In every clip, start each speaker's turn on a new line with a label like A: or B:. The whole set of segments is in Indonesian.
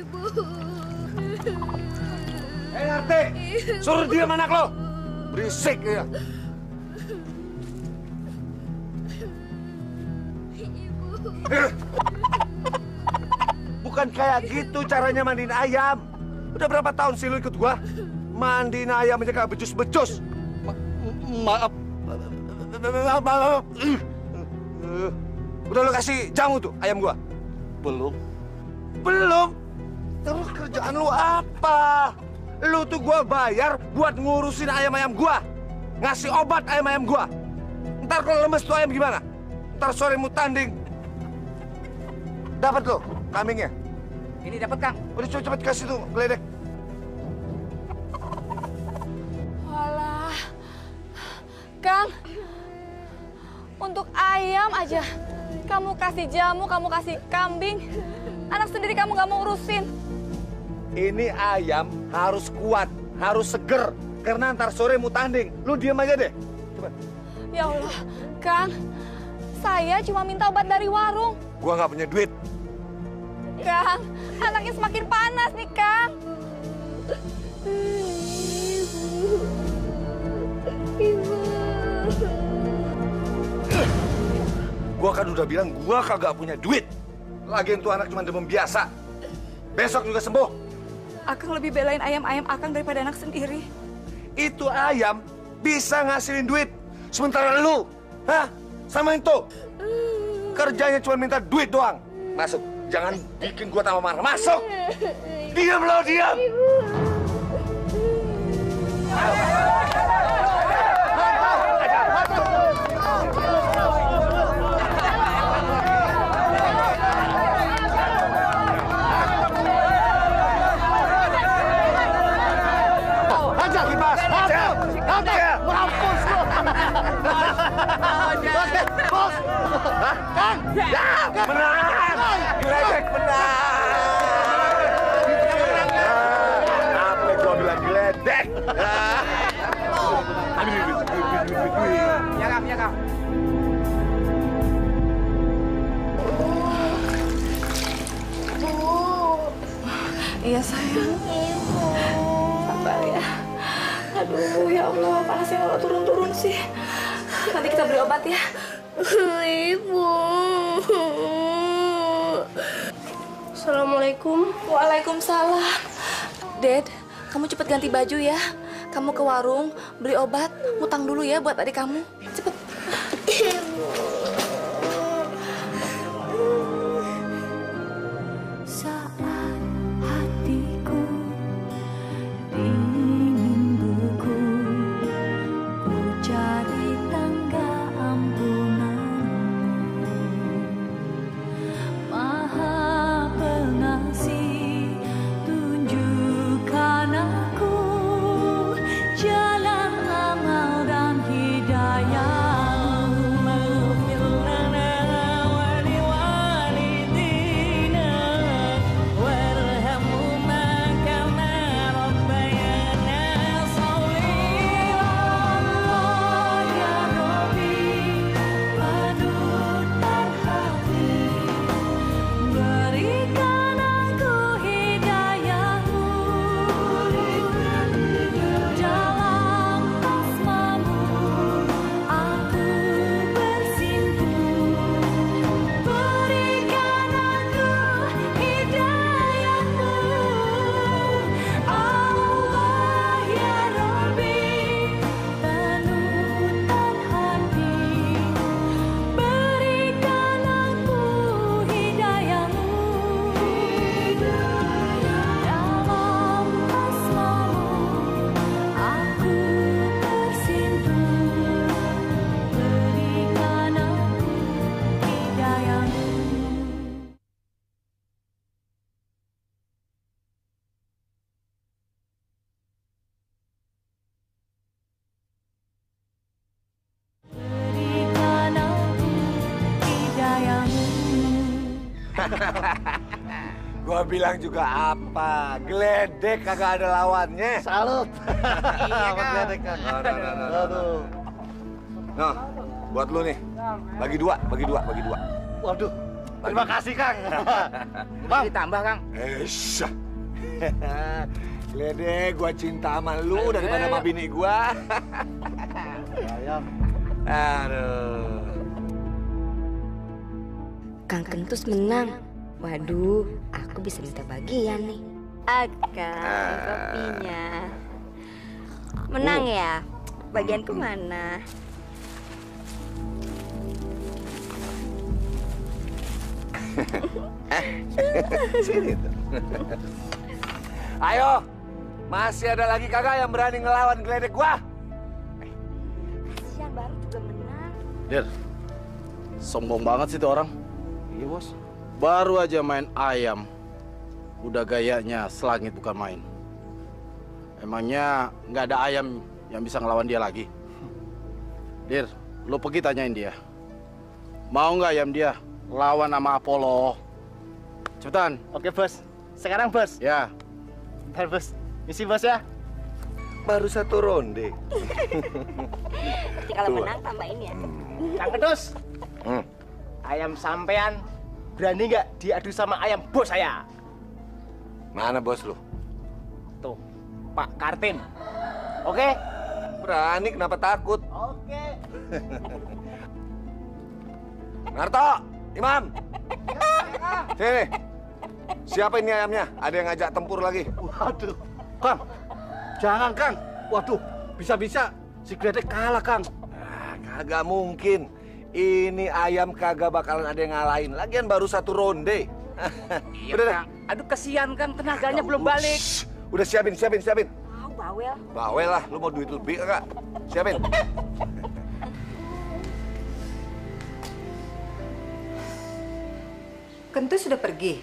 A: Ibu.
B: Ngerti? Suruh diam anak lo. Berisik ya. Bukan kayak gitu caranya mandiin ayam. Udah berapa tahun sih lu ikut gua? Mandiin ayam aja kayak becus-becus. Maaf. Maaf. Udah lu kasih jamu tuh ayam gua? Belum. Belum? Terus kerjaan lu apa? Lu tuh gua bayar buat ngurusin ayam-ayam gua. Ngasih obat ayam-ayam gua. Ntar kalau lemes tuh ayam gimana? Ntar sore mau tanding. Dapat lo kambingnya?
C: Ini dapat, Kang.
B: Udah cepet kasih tuh geledek.
A: Walah. Kang, untuk ayam aja kamu kasih jamu, kamu kasih kambing. Anak sendiri kamu nggak mau urusin.
B: Ini ayam harus kuat, harus seger. Karena ntar sore mau tanding. Lu diam aja deh. Coba.
A: Ya Allah, Kang. Saya cuma minta obat dari warung.
B: Gua nggak punya duit.
A: Kang, anaknya semakin panas nih, Kang. Ibu.
B: Gua kan udah bilang gua kagak punya duit. Lagian tuh anak cuma demam biasa. Besok juga sembuh.
A: Akang lebih belain ayam-ayam Akang daripada anak sendiri.
B: Itu ayam bisa ngasilin duit. Sementara lu, sama itu. Kerjanya cuma minta duit doang. Masuk. Jangan bikin gua tambah marah. Masuk. Diam lo, diam. Hajar, Bos. Hajar. Mampus lo. Bos. Kang. Menang. Geledek menang. Apa gua bilang geledek?
C: Ya, Kang, ya, Kang.
A: Iya, sayang. Ibu. Sabar ya. Aduh, ya Allah, panasnya nggak turun-turun sih. Nanti kita beri obat ya.
D: Ibu. Assalamualaikum.
A: Waalaikumsalam. Ded, kamu cepet ganti baju ya. Kamu ke warung, beli obat, ngutang dulu ya buat adik kamu. Cepet.
E: Saat hatiku ingin beku, ku cari tangga ampunan. Maha Pengasih, tunjukkan aku jalan amal dan hidayah.
B: Gua bilang juga apa? Geledek kagak ada lawannya.
F: Salut.
C: Iya, Kang.
F: Geledek, Kang. Aduh.
B: Nah, buat lu nih. Bagi dua.
F: Waduh.
G: Terima kasih, Kang.
C: Bang, ditambah, Kang.
B: Esya. Gledek, gua cinta sama lu daripada sama bini gua.
G: Ayam.
B: Aduh.
D: Kang Kentus menang. Waduh, aku bisa minta bagian nih. Akang, kopinya. Menang ya? Bagianku mana?
B: Sini tuh. Ayo, masih ada lagi kagak yang berani ngelawan Gledek gua?
D: Kasihan baru juga menang.
G: Dir, sombong banget sih tuh orang.
B: Iya, Bos.
G: Baru aja main ayam, udah gayanya selangit bukan main. Emangnya nggak ada ayam yang bisa ngelawan dia lagi? Dir, lo pergi tanyain dia. Mau nggak ayam dia lawan sama Apollo? Cepetan.
H: Oke, Bos. Sekarang, Bos.
G: Ya.
H: Bentar, Bos. Misi, Bos ya.
B: Baru satu ronde.
D: Nanti kalau menang tambahin ya.
H: Kang Kentus. Ayam sampean berani nggak diadu sama ayam bos saya?
B: Mana bos lu?
H: Tuh, Pak Kartin. Oke?
B: Berani kenapa takut?
H: Oke.
B: Narto, Imam. Sini. Siapa ini ayamnya? Ada yang ngajak tempur lagi.
G: Waduh, Kang. Jangan, Kang. Waduh, bisa-bisa si Gledek kalah, Kang.
B: Ah, kagak mungkin. Ini ayam kagak bakalan ada yang ngalahin. Lagian baru satu ronde.
C: Iya,
B: Udah deh.
C: Kang. Aduh, kesian, Kang. Tenaganya belum balik.
B: Shh, udah siapin.
D: Mau bawel.
B: Bawel lah, lu mau duit lebih kagak? Siapin.
I: Kentus sudah pergi?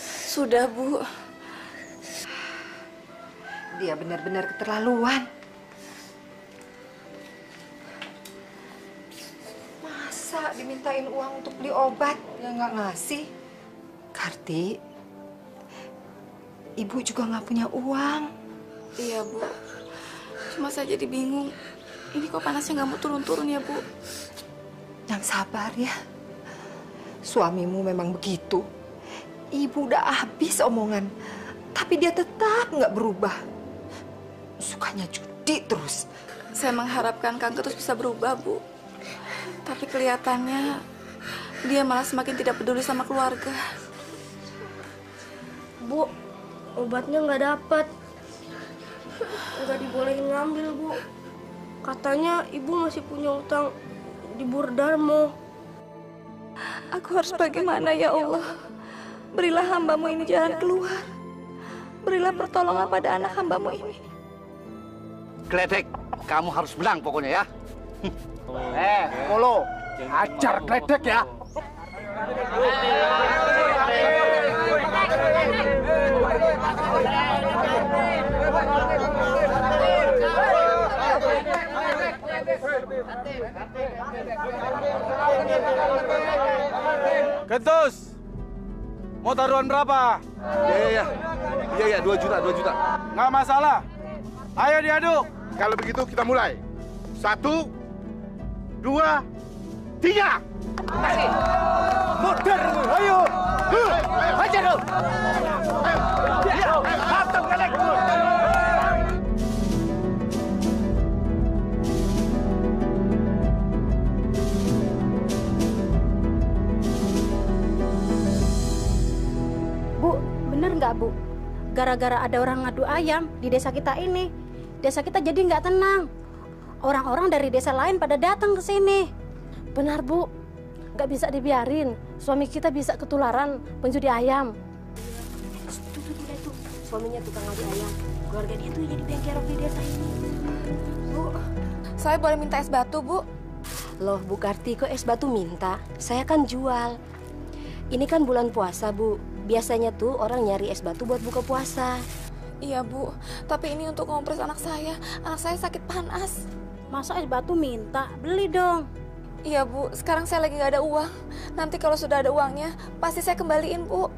A: Sudah, Bu.
I: Dia benar-benar keterlaluan. Masa dimintain uang untuk beli obat, dia nggak ngasih? Karti, Ibu juga nggak punya uang.
A: Iya, Bu. Cuma saya jadi bingung. Ini kok panasnya nggak mau turun-turun ya, Bu?
I: Yang sabar ya. Suamimu memang begitu. Ibu udah habis omongan, tapi dia tetap nggak berubah. Sukanya judi terus.
A: Saya mengharapkan Kang Ketut bisa berubah, Bu. Tapi kelihatannya dia malah semakin tidak peduli sama keluarga.
D: Bu, obatnya nggak dapat. Nggak dibolehin ngambil, Bu. Katanya ibu masih punya utang di Burdarmo.
A: Aku harus bagaimana ya Allah? Berilah hambamu ini jalan keluar. Berilah pertolongan pada anak hambamu ini.
G: Gledek, kamu harus menang pokoknya ya. Polo, ajar Gledek ya. Kentus, mau taruhan berapa?
B: Iya, 2 juta.
G: Nggak masalah. Ayo diaduk. Kalau begitu kita mulai. 1, 2, 3.
H: Mundur, ayo. Hajar lu. Mantap, Gledek.
D: Bu, bener nggak, Bu? Gara-gara ada orang ngadu ayam di desa kita ini, desa kita jadi nggak tenang. Orang-orang dari desa lain pada datang ke sini. Benar, Bu. Nggak bisa dibiarin. Suami kita bisa ketularan penjudi ayam. Itu dia tuh. Suaminya tukang ngadu ayam. Keluarga dia tuh jadi bengkerok di desa ini.
A: Bu, saya boleh minta es batu, Bu?
D: Loh, Bu Karti, kok es batu minta? Saya kan jual. Ini kan bulan puasa, Bu. Biasanya tuh orang nyari es batu buat buka puasa.
A: Iya, Bu. Tapi ini untuk ngompres anak saya. Anak saya sakit panas.
D: Masa es batu minta? Beli dong.
A: Iya, Bu. Sekarang saya lagi nggak ada uang. Nanti kalau sudah ada uangnya, pasti saya kembaliin, Bu.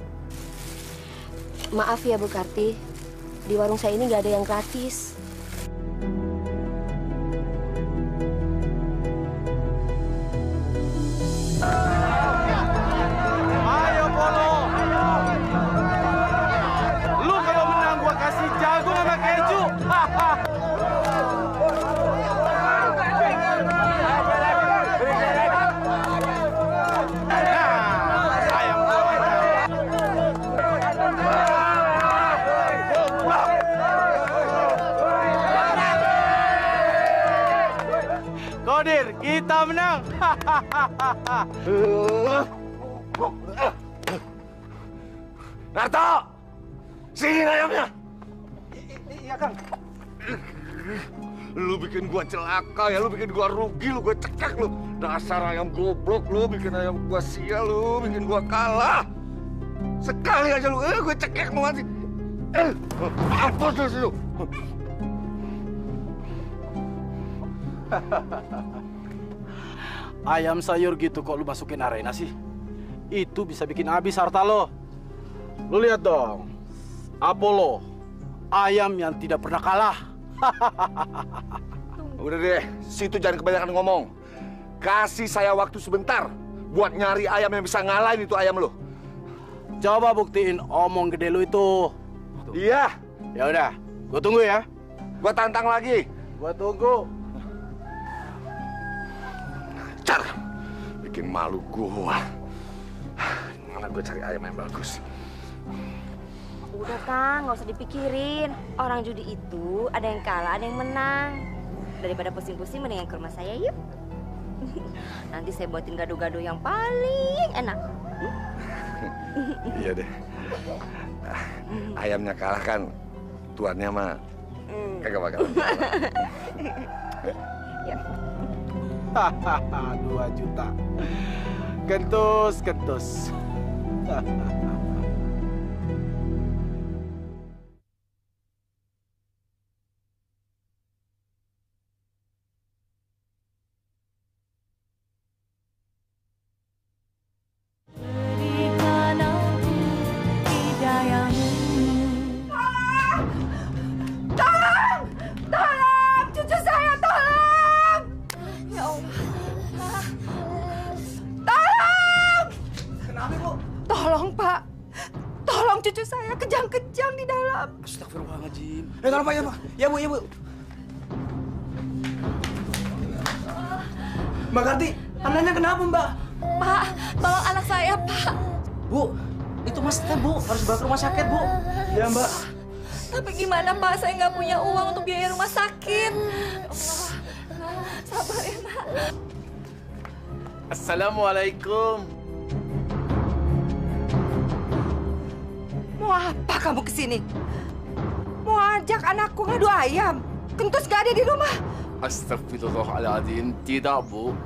D: Maaf ya, Bu Karti. Di warung saya ini nggak ada yang gratis.
G: Kita menang.
B: Narto! Sini ayamnya!
H: Iya, Kang.
B: Lu bikin gua celaka ya, lu bikin gua rugi, lu gua cekak lu. Dasar ayam goblok lu, bikin ayam gua sial lu, bikin gua kalah. Sekali aja lu, gua cekak lu mati. Mampus lu.
G: Ayam sayur gitu kok lu masukin arena sih? Itu bisa bikin habis harta lo. Lu lihat dong, Apollo, ayam yang tidak pernah kalah.
B: Udah deh, situ jangan kebanyakan ngomong. Kasih saya waktu sebentar buat nyari ayam yang bisa ngalahin itu ayam lo.
G: Coba buktiin omong gede lu itu.
B: Iya.
G: Ya udah, gua tunggu ya.
B: Gua tantang lagi.
G: Gua tunggu.
B: Car, bikin malu gua. Mana gua cari ayam yang bagus.
J: Udah Kang, nggak usah dipikirin. Orang judi itu ada yang kalah, ada yang menang. Daripada pusing-pusing, mendingan ke rumah saya yuk. Nanti saya buatin gado-gado yang paling enak.
B: Iya deh. Ayamnya kalah kan, tuannya mah kagak bakal.
J: Ya.
G: 2 juta. Kentus.
E: Berikan aku hidayamu.
A: Tolong! Tolong! Cucu saya, tolong! Ya Allah. Tolong!
H: Kenapa, Bu?
A: Tolong, Pak. Tolong cucu saya, kejang-kejang di dalam.
G: Astagfirullahaladzim.
H: Tolong, Pak, ya, Pak. Ya, Bu, ya, Bu. Mbak Karti, anaknya kenapa, Mbak?
A: Pak, tolong anak saya, Pak.
H: Bu, itu Mas Teh, Bu. Harus dibawa ke rumah sakit, Bu. Ya, Mbak.
A: Tapi gimana, Pak? Saya nggak punya uang untuk biaya rumah sakit. Ya Allah. Sabar ya, Nak.
G: Assalamualaikum.
I: Mau apa kamu kesini? Mau ajak anakku ngadu ayam? Kentus gak ada di rumah.
K: Astagfirullahaladzim, tidak Bu.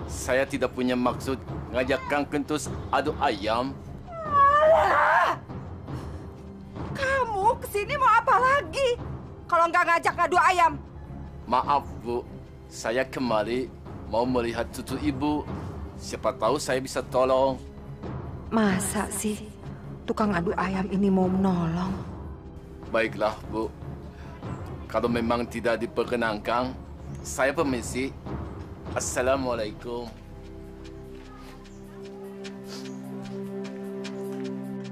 K: Saya tidak punya maksud ngajak Kang Kentus adu ayam.
I: Alah! Kamu kesini mau apa lagi? Kalau nggak ngajak ngadu ayam?
K: Maaf Bu, saya kemari mau melihat cucu Ibu. Siapa tahu saya bisa tolong.
I: Masa sih tukang adu ayam ini mau menolong?
K: Baiklah Bu, kalau memang tidak diperkenankan, saya permisi. Assalamualaikum.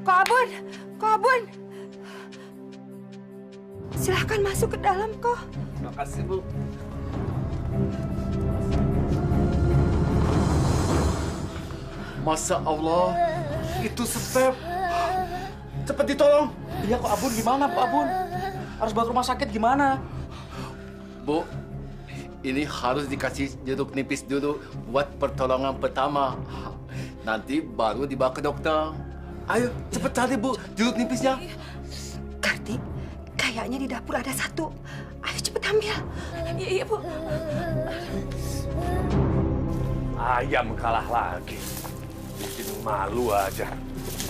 I: Kok Abun. Silahkan masuk ke dalam, kok.
K: Terima kasih Bu. Masya Allah, itu Step.
H: Cepat ditolong. Iya, kok Abun gimana, Pak Abun? Harus bawa ke rumah sakit gimana?
K: Bu, ini harus dikasih jeruk nipis dulu buat pertolongan pertama. Nanti baru dibawa ke dokter. Ayo, cepat cari Bu, jeruk nipisnya.
I: Karti, kayaknya di dapur ada satu. Ayo cepet ambil.
A: Iya, Bu.
B: Ayam kalah lagi. Bikin malu aja.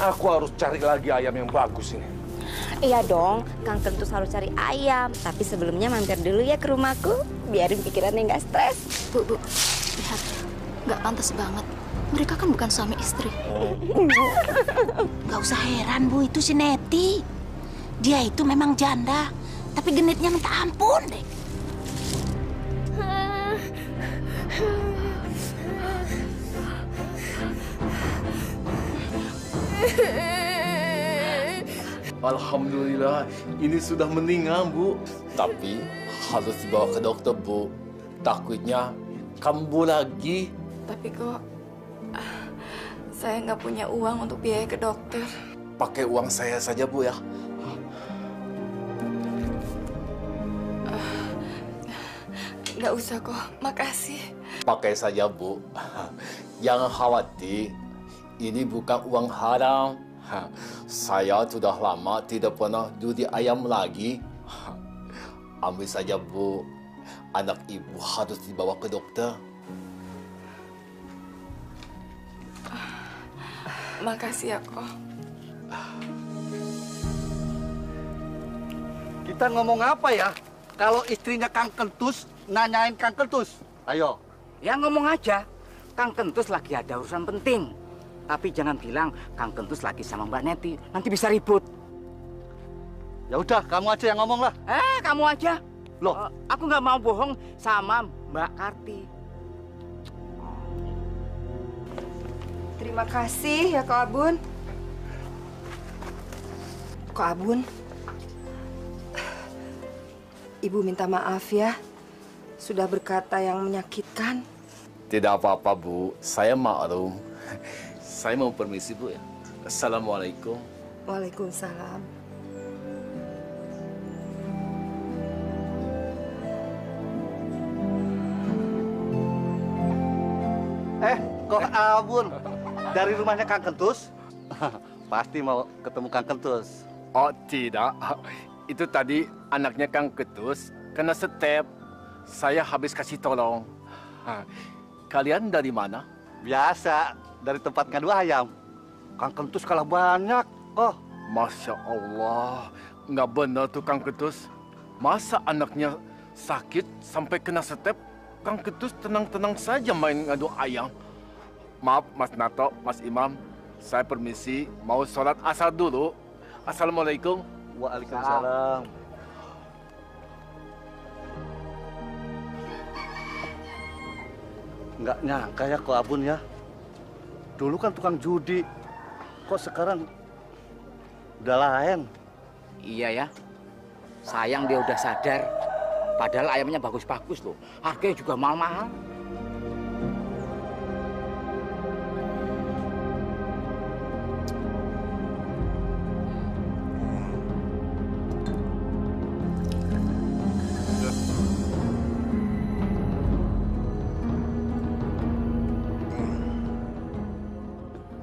B: Aku harus cari lagi ayam yang bagus ini.
J: Iya dong, Kang Kentus harus cari ayam. Tapi sebelumnya mampir dulu ya ke rumahku, biarin pikirannya nggak stres.
D: Bu, lihat, nggak pantas banget. Mereka kan bukan suami istri.
L: Gak usah heran Bu, itu si Neti. Dia itu memang janda, tapi genitnya minta ampun deh.
K: Alhamdulillah, ini sudah meninggal Bu. Tapi harus dibawa ke dokter Bu. Takutnya kambuh lagi.
A: Tapi kok saya nggak punya uang untuk biaya ke dokter.
K: Pakai uang saya saja Bu ya.
A: Nggak usah kok, makasih.
K: Pakai saja, Bu. Jangan khawatir. Ini bukan uang haram. Saya sudah lama tidak pernah judi ayam lagi. Ambil saja, Bu. Anak ibu harus dibawa ke dokter.
A: Makasih ya, Ko.
G: Kita ngomong apa ya? Kalau istrinya Kang Kentus nanyain Kang Kentus. Ayo.
C: Ya ngomong aja. Kang Kentus lagi ada urusan penting. Tapi jangan bilang Kang Kentus lagi sama Mbak Neti. Nanti bisa ribut.
G: Ya udah, kamu aja yang ngomong lah.
C: Kamu aja.
G: Loh,
C: aku nggak mau bohong sama Mbak Karti.
I: Terima kasih ya, Ko Abun. Ko Abun, Ibu minta maaf ya, sudah berkata yang menyakitkan.
K: Tidak apa-apa, Bu. Saya maklum. Saya mau permisi, Bu, ya. Assalamualaikum.
I: Waalaikumsalam.
G: Kok Abun dari rumahnya Kang Kentus? Pasti mau ketemu Kang Kentus.
K: Oh, tidak. Itu tadi anaknya Kang Kentus kena step. Saya habis kasih tolong. Kalian dari mana?
G: Biasa, dari tempat ngadu ayam. Kang Kentus kalah banyak. Oh,
K: Masya Allah. Nggak benar tuh Kang Kentus. Masa anaknya sakit sampai kena step? Kang Kentus tenang-tenang saja main ngadu ayam. Maaf, Mas Nato, Mas Imam. Saya permisi, mau sholat asar dulu. Assalamualaikum.
G: Waalaikumsalam. Nggak nyangka ya Ko Abun ya. Dulu kan tukang judi. Kok sekarang udah lain?
C: Iya ya. Sayang dia udah sadar. Padahal ayamnya bagus-bagus loh. Harganya juga mahal-mahal.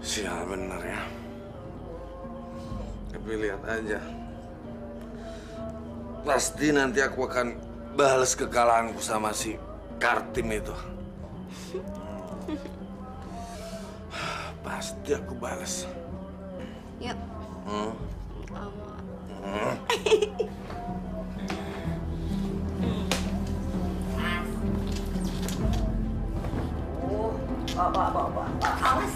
B: Sial bener ya. Tapi lihat aja. Pasti nanti aku akan balas kekalahanku sama si Kartim itu. Pasti aku balas.
J: Yuk.
I: Awas.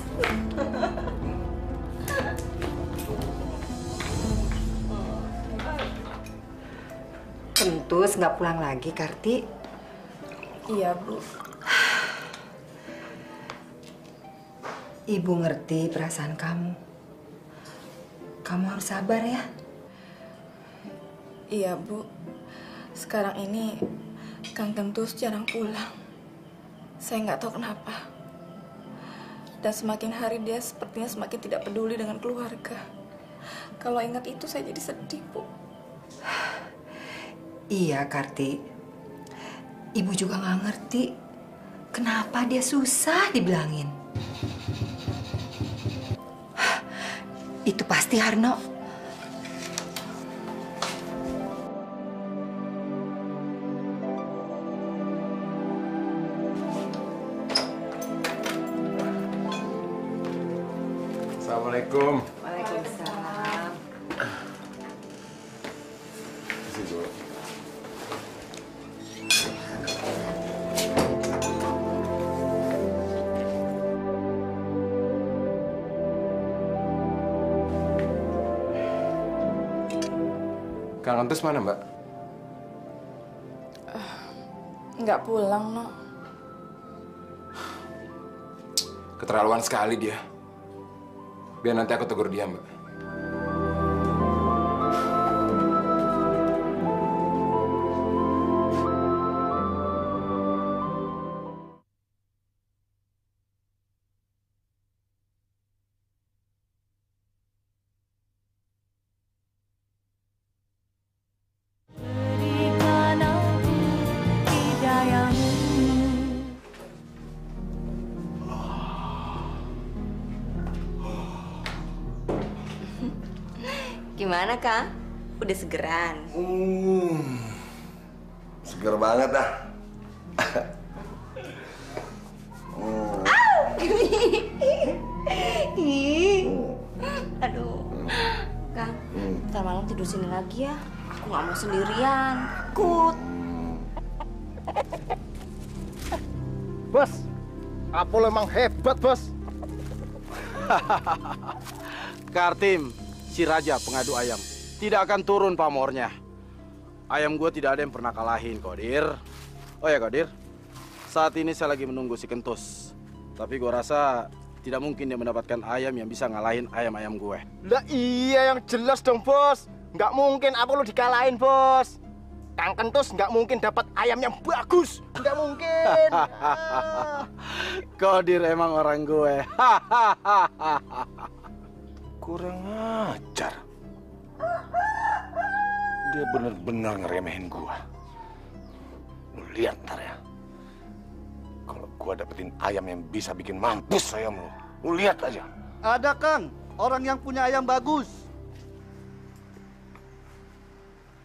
I: Kentus nggak pulang lagi, Karti?
A: Iya, Bu.
I: Ibu ngerti perasaan kamu. Kamu harus sabar ya.
A: Iya, Bu. Sekarang ini Kang Kentus jarang pulang. Saya nggak tahu kenapa. Dan semakin hari dia sepertinya semakin tidak peduli dengan keluarga. Kalau ingat itu saya jadi sedih, Bu.
I: Iya, Karti. Ibu juga nggak ngerti kenapa dia susah dibilangin. Itu pasti Harno.
F: Assalamualaikum.
I: Waalaikumsalam.
F: Sini dulu. Kang Kentus mana, Mbak?
A: Nggak pulang, No.
F: Keterlaluan sekali dia. Biar nanti aku tegur dia, Mbak.
E: Berikan aku hidayamu.
J: Gimana, Kang? Udah segeran?
B: Seger banget dah.
J: Aduh. Kang, ntar malam tidur sini lagi ya. Aku nggak mau sendirian. Takut.
G: Bos, Apollo emang hebat, Bos. Kartim, si raja pengadu ayam, tidak akan turun pamornya. Ayam gue tidak ada yang pernah kalahin, Kodir. Oh ya, Kodir. Saat ini saya lagi menunggu si Kentus. Tapi gue rasa tidak mungkin dia mendapatkan ayam yang bisa ngalahin ayam-ayam gue.
H: Lah iya, yang jelas dong, Bos. Nggak mungkin Apollo dikalahin, Bos. Kang Kentus nggak mungkin dapat ayam yang bagus. Nggak mungkin.
G: Kodir emang orang gue.
B: Kurang ajar. Dia bener-bener ngeremehin gua. Lu lihat ntar ya. Kalau gua dapetin ayam yang bisa bikin mampus ayam lu. Lu lihat aja.
M: Ada, Kang. Orang yang punya ayam bagus.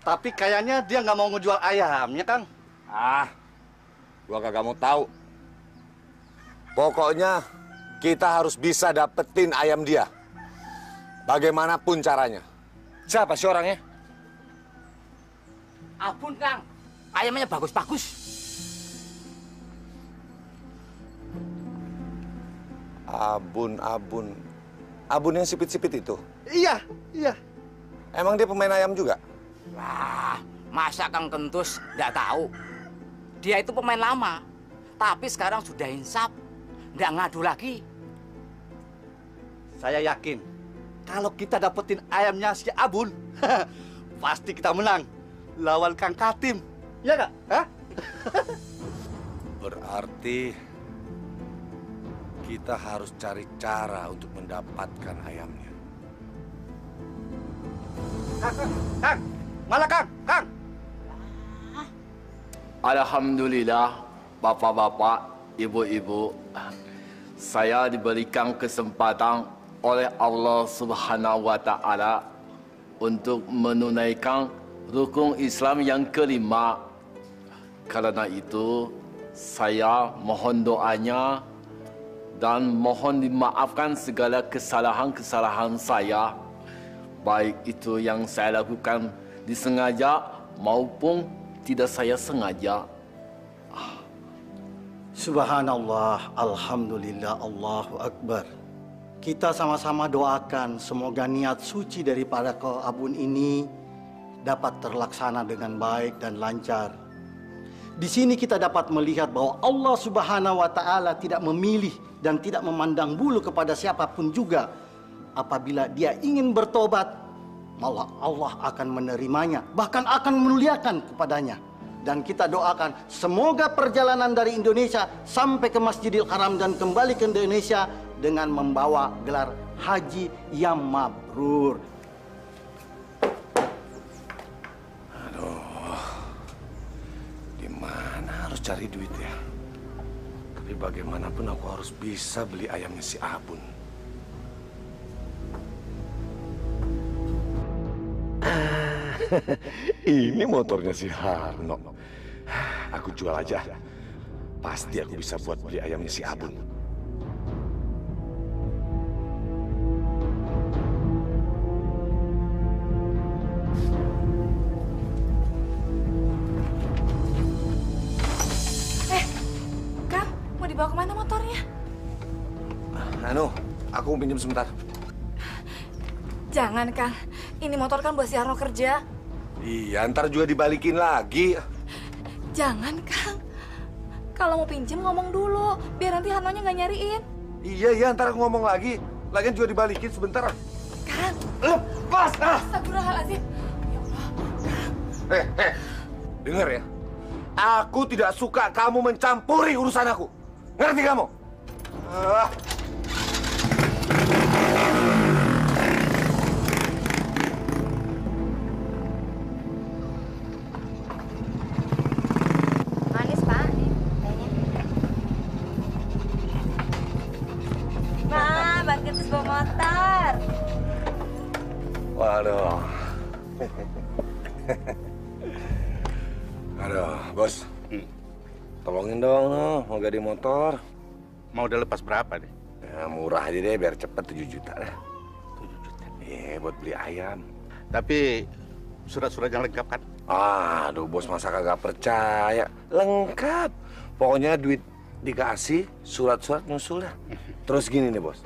M: Tapi kayaknya dia nggak mau ngejual ayamnya, Kang.
B: Gua kagak mau tahu. Pokoknya kita harus bisa dapetin ayam dia. Bagaimanapun caranya. Siapa sih orangnya?
C: Abun, Kang. Ayamnya bagus-bagus.
B: Abun. Abun yang sipit-sipit itu?
M: Iya.
B: Emang dia pemain ayam juga?
C: Wah, masa Kang Kentus nggak tahu? Dia itu pemain lama, tapi sekarang sudah insaf, nggak ngadu lagi.
M: Saya yakin kalau kita dapetin ayamnya si Abun, pasti kita menang lawan Kang Katim. Ya nggak? Hah?
B: Berarti kita harus cari cara untuk mendapatkan ayamnya.
M: Kang, malah Kang.
K: Alhamdulillah, bapak-bapak, ibu-ibu, saya diberikan kesempatan oleh Allah Subhanahu wa Ta'ala untuk menunaikan rukun Islam yang kelima. Karena itu, saya mohon doanya dan mohon dimaafkan segala kesalahan-kesalahan saya, baik itu yang saya lakukan disengaja maupun tidak saya sengaja.
M: Subhanallah, alhamdulillah, Allahu Akbar. Kita sama-sama doakan semoga niat suci daripada Abun ini dapat terlaksana dengan baik dan lancar. Di sini kita dapat melihat bahwa Allah Subhanahu wa Ta'ala tidak memilih dan tidak memandang bulu kepada siapapun juga. Apabila dia ingin bertobat, malah Allah akan menerimanya, bahkan akan memuliakan kepadanya. Dan kita doakan semoga perjalanan dari Indonesia sampai ke Masjidil Haram dan kembali ke Indonesia dengan membawa gelar haji yang mabrur.
B: Aduh, di mana harus cari duit ya? Tapi bagaimanapun aku harus bisa beli ayamnya si Abun. Ini motornya si Harno. Aku jual aja. Pasti aku bisa buat beli ayamnya si Abun.
A: Kang, mau dibawa kemana motornya?
B: Aku mau pinjam sebentar.
A: Jangan, Kang. Ini motor kan buat si Arno kerja.
B: Iya, ntar juga dibalikin lagi.
A: Jangan, Kang. Kalau mau pinjem ngomong dulu, biar nanti Harnonya nggak nyariin.
B: Iya, ntar aku ngomong lagi. Lagian juga dibalikin sebentar.
A: Kang.
B: Lepas!
A: Astagfirullahaladzim. Ya Allah.
B: Dengar ya. Aku tidak suka kamu mencampuri urusan aku. Ngerti kamu?
J: Manis, Pak. Nih, tehnya. Bang Kentus bawa motor.
B: Waduh, dong. Aduh, bos. Tolongin dong, mau ganti motor.
N: Mau udah lepas berapa nih?
B: Ya, murah aja deh, biar cepet 7 juta dah. 7 juta? Iya, buat beli ayam.
N: Tapi surat-suratnya lengkap kan?
B: Aduh, bos masa kagak percaya. Lengkap. Pokoknya duit dikasih, surat-surat nyusul dah. Terus gini nih, bos.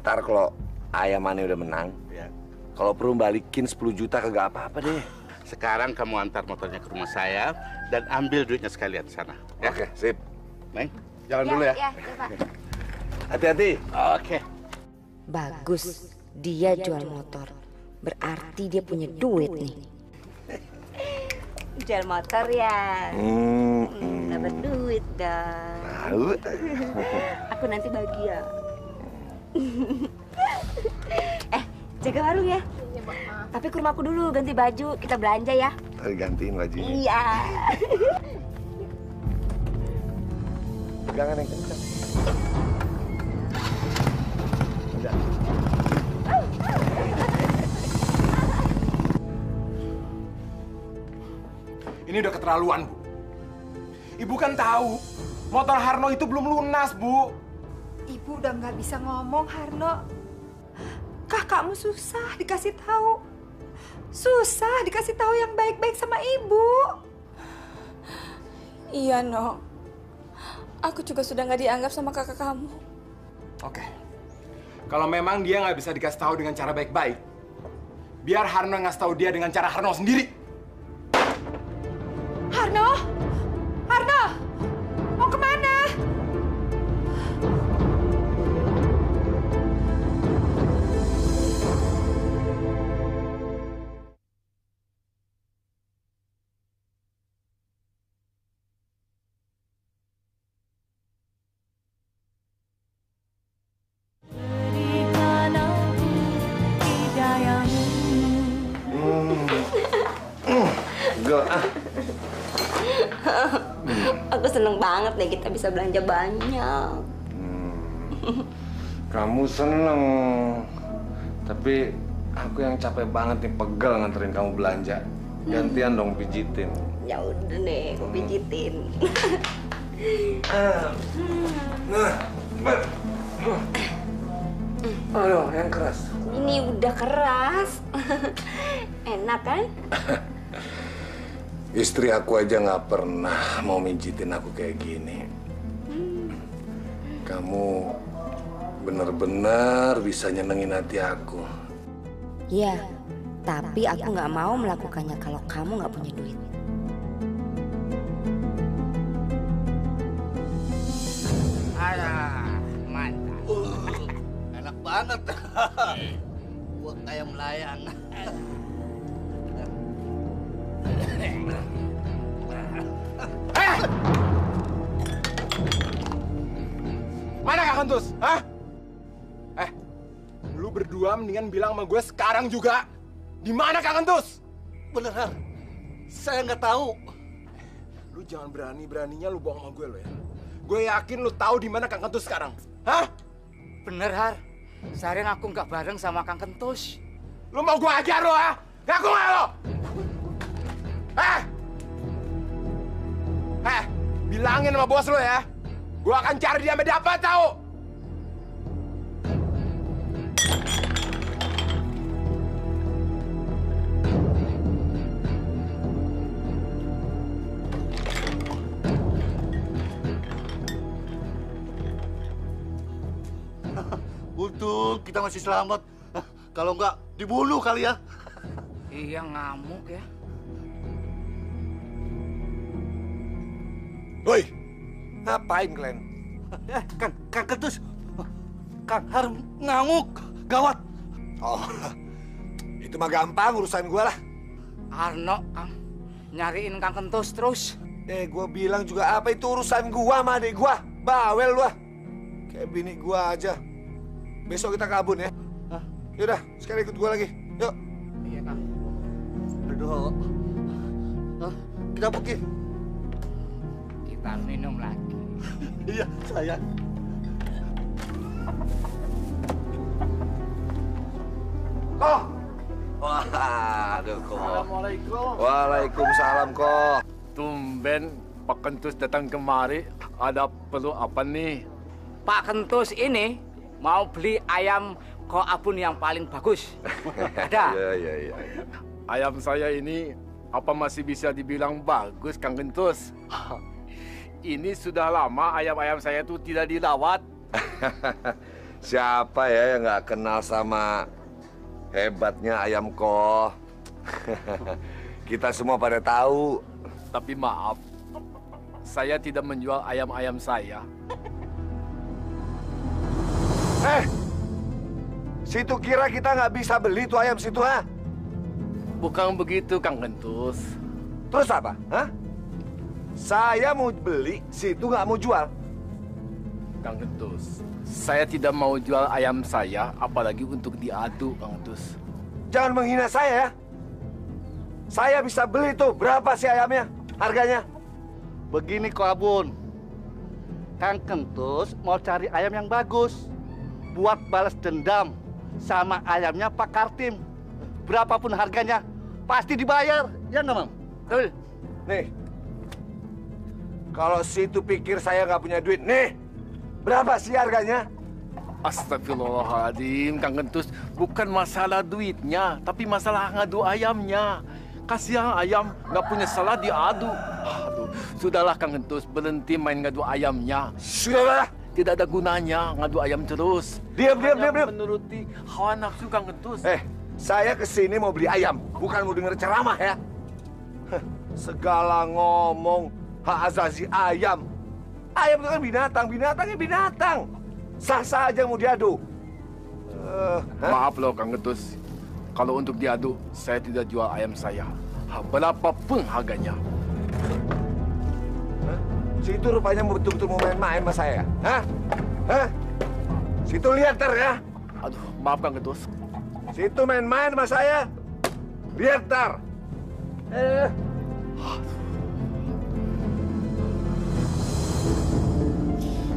B: Ntar kalau ayamannya udah menang, kalau perlu balikin 10 juta kagak apa-apa deh.
N: Sekarang kamu antar motornya ke rumah saya dan ambil duitnya sekalian di sana. Ya?
B: Oke, sip.
N: Neng, jalan dulu ya.
J: Ya, Pak.
B: Hati-hati.
N: Oke.
J: Bagus, dia jual motor. Berarti dia punya duit nih. Jual motor ya. Dapat duit dah.
B: Tahu.
J: Aku nanti bahagia. Jaga warung ya. Tapi ke rumahku dulu, ganti baju, kita belanja ya.
B: Tadi gantiin bajunya.
J: Iya.
B: Pegangan yang kencang. Udah.
F: Ini udah keterlaluan, Bu. Ibu kan tahu motor Harno itu belum lunas, Bu.
I: Ibu udah nggak bisa ngomong, Harno. Kakakmu susah dikasih tahu. Susah dikasih tahu yang baik-baik sama ibu.
A: Iya, No. Aku juga sudah nggak dianggap sama kakak kamu.
F: Oke. Kalau memang dia nggak bisa dikasih tahu dengan cara baik-baik, biar Harno ngasih tahu dia dengan cara Harno sendiri.
I: Harno! Harno! Mau kemana?
E: Berikan aku hidayamu.
J: Aku seneng banget nih kita bisa belanja banyak.
B: Kamu seneng, tapi aku yang capek banget nih, pegel nganterin kamu belanja. Gantian dong pijitin.
J: Ya udah deh, aku pijitin.
B: Aduh, yang keras.
J: Ini udah keras. Enak kan?
B: Istri aku aja nggak pernah mau mijitin aku kayak gini. Kamu bener-bener bisa nyenengin hati aku.
J: Iya, tapi aku nggak mau melakukannya kalau kamu nggak punya duit.
K: Alah, mantap. Enak banget. Gua kayak melayang.
F: Mana Kak Kentus? Hah? Lu berdua mendingan bilang sama gue sekarang juga. Di mana Kak Kentus?
N: Bener, Har. Saya nggak tahu.
F: Lu jangan berani-beraninya lu bohong sama gue lo ya. Gue yakin lu tahu di mana Kang Kentus sekarang. Hah?
C: Bener, Har. Seharian aku nggak bareng sama Kang Kentus.
F: Lu mau gue ajar lo, ha? Ngaku nggak lo? Bilangin sama bos lo ya. Gue akan cari dia sampai dapat, tahu?
N: Untung kita masih selamat. Kalau nggak dibunuh kali ya.
C: Iya, ngamuk ya.
B: Woi, ngapain kalian?
N: Kang Kentus, Kang Har ngamuk, gawat.
B: Oh, itu mah gampang urusan gua lah.
C: Arno, Kang, nyariin Kang Kentus terus.
B: Gua bilang juga apa itu urusan gua sama adik gua. Bawel lu ah. Kayak bini gua aja. Besok kita kabun ya. Yaudah, sekarang ikut gua lagi. Yuk.
C: Iya, Kang.
N: Aduh. Kita pergi.
C: Kita minum lagi.
N: Iya, sayang.
B: Waduh, Ko.
K: Assalamualaikum.
B: Waalaikumsalam, Ko.
K: Tumben Pak Kentus datang kemari. Ada perlu apa nih?
C: Pak Kentus ini mau beli ayam Ko Abun yang paling bagus. Ada?
B: Iya.
K: Ayam saya ini apa masih bisa dibilang bagus, Kang Kentus? Ini sudah lama ayam-ayam saya itu tidak dirawat.
B: Siapa ya yang nggak kenal sama hebatnya ayam Ko? Kita semua pada tahu.
K: Tapi maaf, saya tidak menjual ayam-ayam saya.
B: Situ kira kita nggak bisa beli tuh ayam situ, ha?
K: Bukan begitu, Kang Kentus.
B: Terus apa? Hah? Saya mau beli, situ nggak mau jual.
K: Kang Kentus, saya tidak mau jual ayam saya, apalagi untuk diadu, Kang Kentus.
B: Jangan menghina saya ya. Saya bisa beli tuh. Berapa sih ayamnya? Harganya?
M: Begini Ko Abun, Kang Kentus mau cari ayam yang bagus buat balas dendam sama ayamnya Pak Kartim. Berapapun harganya pasti dibayar, ya nggak Mam?
B: Betul. Nih, kalau situ pikir saya nggak punya duit, nih berapa sih harganya?
K: Astagfirullahaladzim, Kang Kentus. Bukan masalah duitnya, tapi masalah ngadu ayamnya. Kasihan ayam nggak punya salah diadu. Aduh, sudahlah Kang Kentus, berhenti main ngadu ayamnya.
B: Sudahlah.
K: Tidak ada gunanya ngadu ayam terus.
B: Diam.
K: Menuruti hawa nafsu, Kang Kentus.
B: Saya kesini mau beli ayam, bukan mau denger ceramah ya. Segala ngomong hak azazi ayam. Ayam itu kan binatang, binatangnya binatang. Sah-sah aja mau diadu.
K: Maaf loh, Kang Kentus. Kalau untuk diadu, saya tidak jual ayam saya. Berapapun harganya.
B: Situ rupanya betul-betul mau main-main sama saya. Hah? Situ lihat ntar ya.
K: Aduh, maaf Kang Kentus.
B: Situ main-main sama saya. Lihat ntar.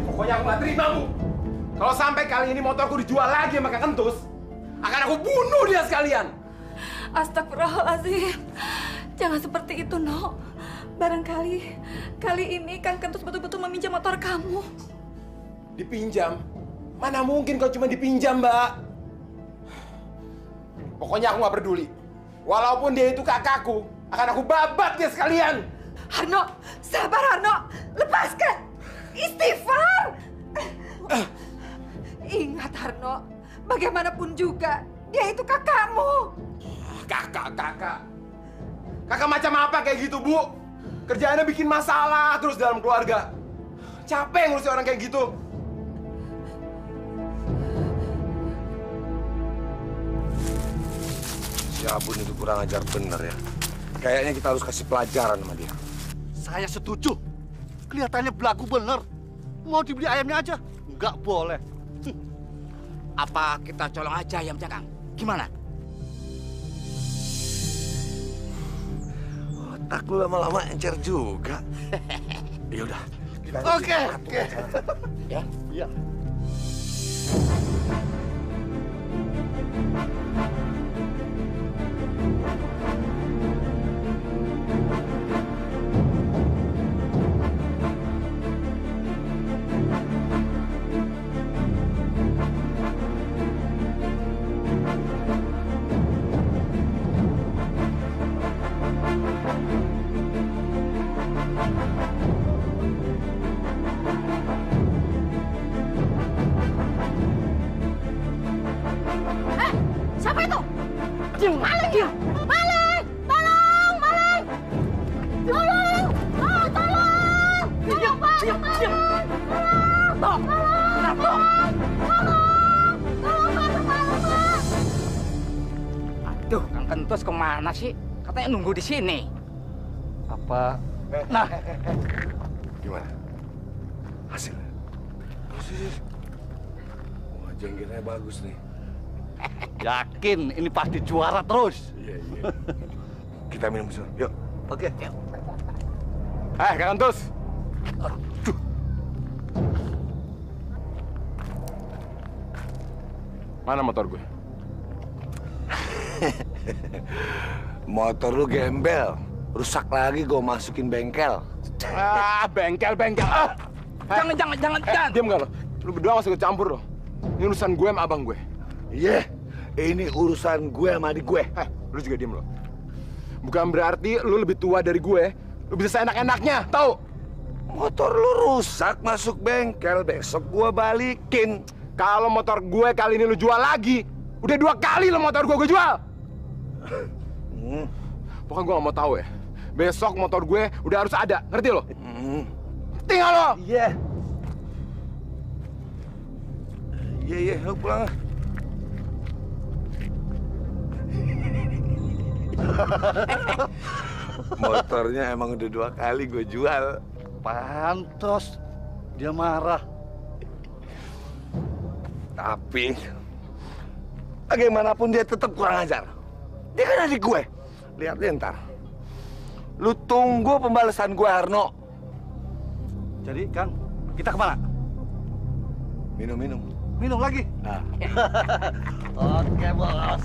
F: Pokoknya aku nggak terima, Bu. Kalau sampai kali ini motorku dijual lagi sama Kang Kentus, akan aku bunuh dia sekalian.
A: Astagfirullahaladzim. Jangan seperti itu, Nok. Barangkali kali ini Kang Kentus betul-betul meminjam motor kamu.
F: Dipinjam? Mana mungkin kau cuma dipinjam, Mbak. Pokoknya aku nggak peduli. Walaupun dia itu kakakku, akan aku babat dia sekalian.
I: Harno, sabar Harno. Lepaskan. Istighfar. Ingat Harno, bagaimanapun juga dia itu kakakmu.
F: Kakak. Kakak macam apa kayak gitu, Bu? Kerjaannya bikin masalah terus dalam keluarga. Capek ngurusin orang kayak gitu.
B: Si Abun itu kurang ajar bener ya. Kayaknya kita harus kasih pelajaran sama dia.
M: Saya setuju. Kelihatannya belagu bener. Mau dibeli ayamnya aja? Nggak boleh.
C: Apa kita colong aja ayamnya, Kang? Gimana?
B: Otak lu lama-lama encer juga. Ya udah.
M: Oke.
B: Ya.
M: Iya.
D: Siapa itu? Maling ya? Maling! Tolong! Maling! Tolong! Oh, tolong! Tolong, Pak! Tolong! Tolong! Tolong, Pak!
C: Aduh, Kang Kentus kemana sih? Katanya nunggu di sini.
M: Apa? Nah,
B: Gimana? Hasil? Wah, jenggernya bagus nih.
M: yakin ini pasti juara terus.
B: Iya. Kita minum dulu. Yuk.
M: Oke.
F: Kang Kentus. Mana motor gue?
B: Motor lu gembel. Rusak lagi gue masukin bengkel.
F: Bengkel.
C: Jangan.
F: Diam nggak lo? Lu berdua masuk ke campur lo. Ini urusan gue sama abang gue.
B: Iya, ini urusan gue sama adik gue.
F: Lu juga diem lo. Bukan berarti lu lebih tua dari gue, lu bisa seenak-enaknya, tahu?
B: Motor lu rusak masuk bengkel, besok gue balikin.
F: Kalau motor gue kali ini lu jual lagi, udah 2 kali lo motor gue jual. Pokoknya gue gak mau tahu ya. Besok motor gue udah harus ada, ngerti lo? Tinggal lo.
B: Iya, lu pulang. Motornya emang udah 2 kali gue jual.
M: Pantos dia marah.
B: Tapi bagaimanapun dia tetap kurang ajar. Dia kan adik gue. Lihat deh ntar. Lu tunggu pembalasan gue, Harno.
M: Jadi, Kang, kita kemana?
B: Minum.
M: Minum lagi?
B: Nah.
M: Oke, bos.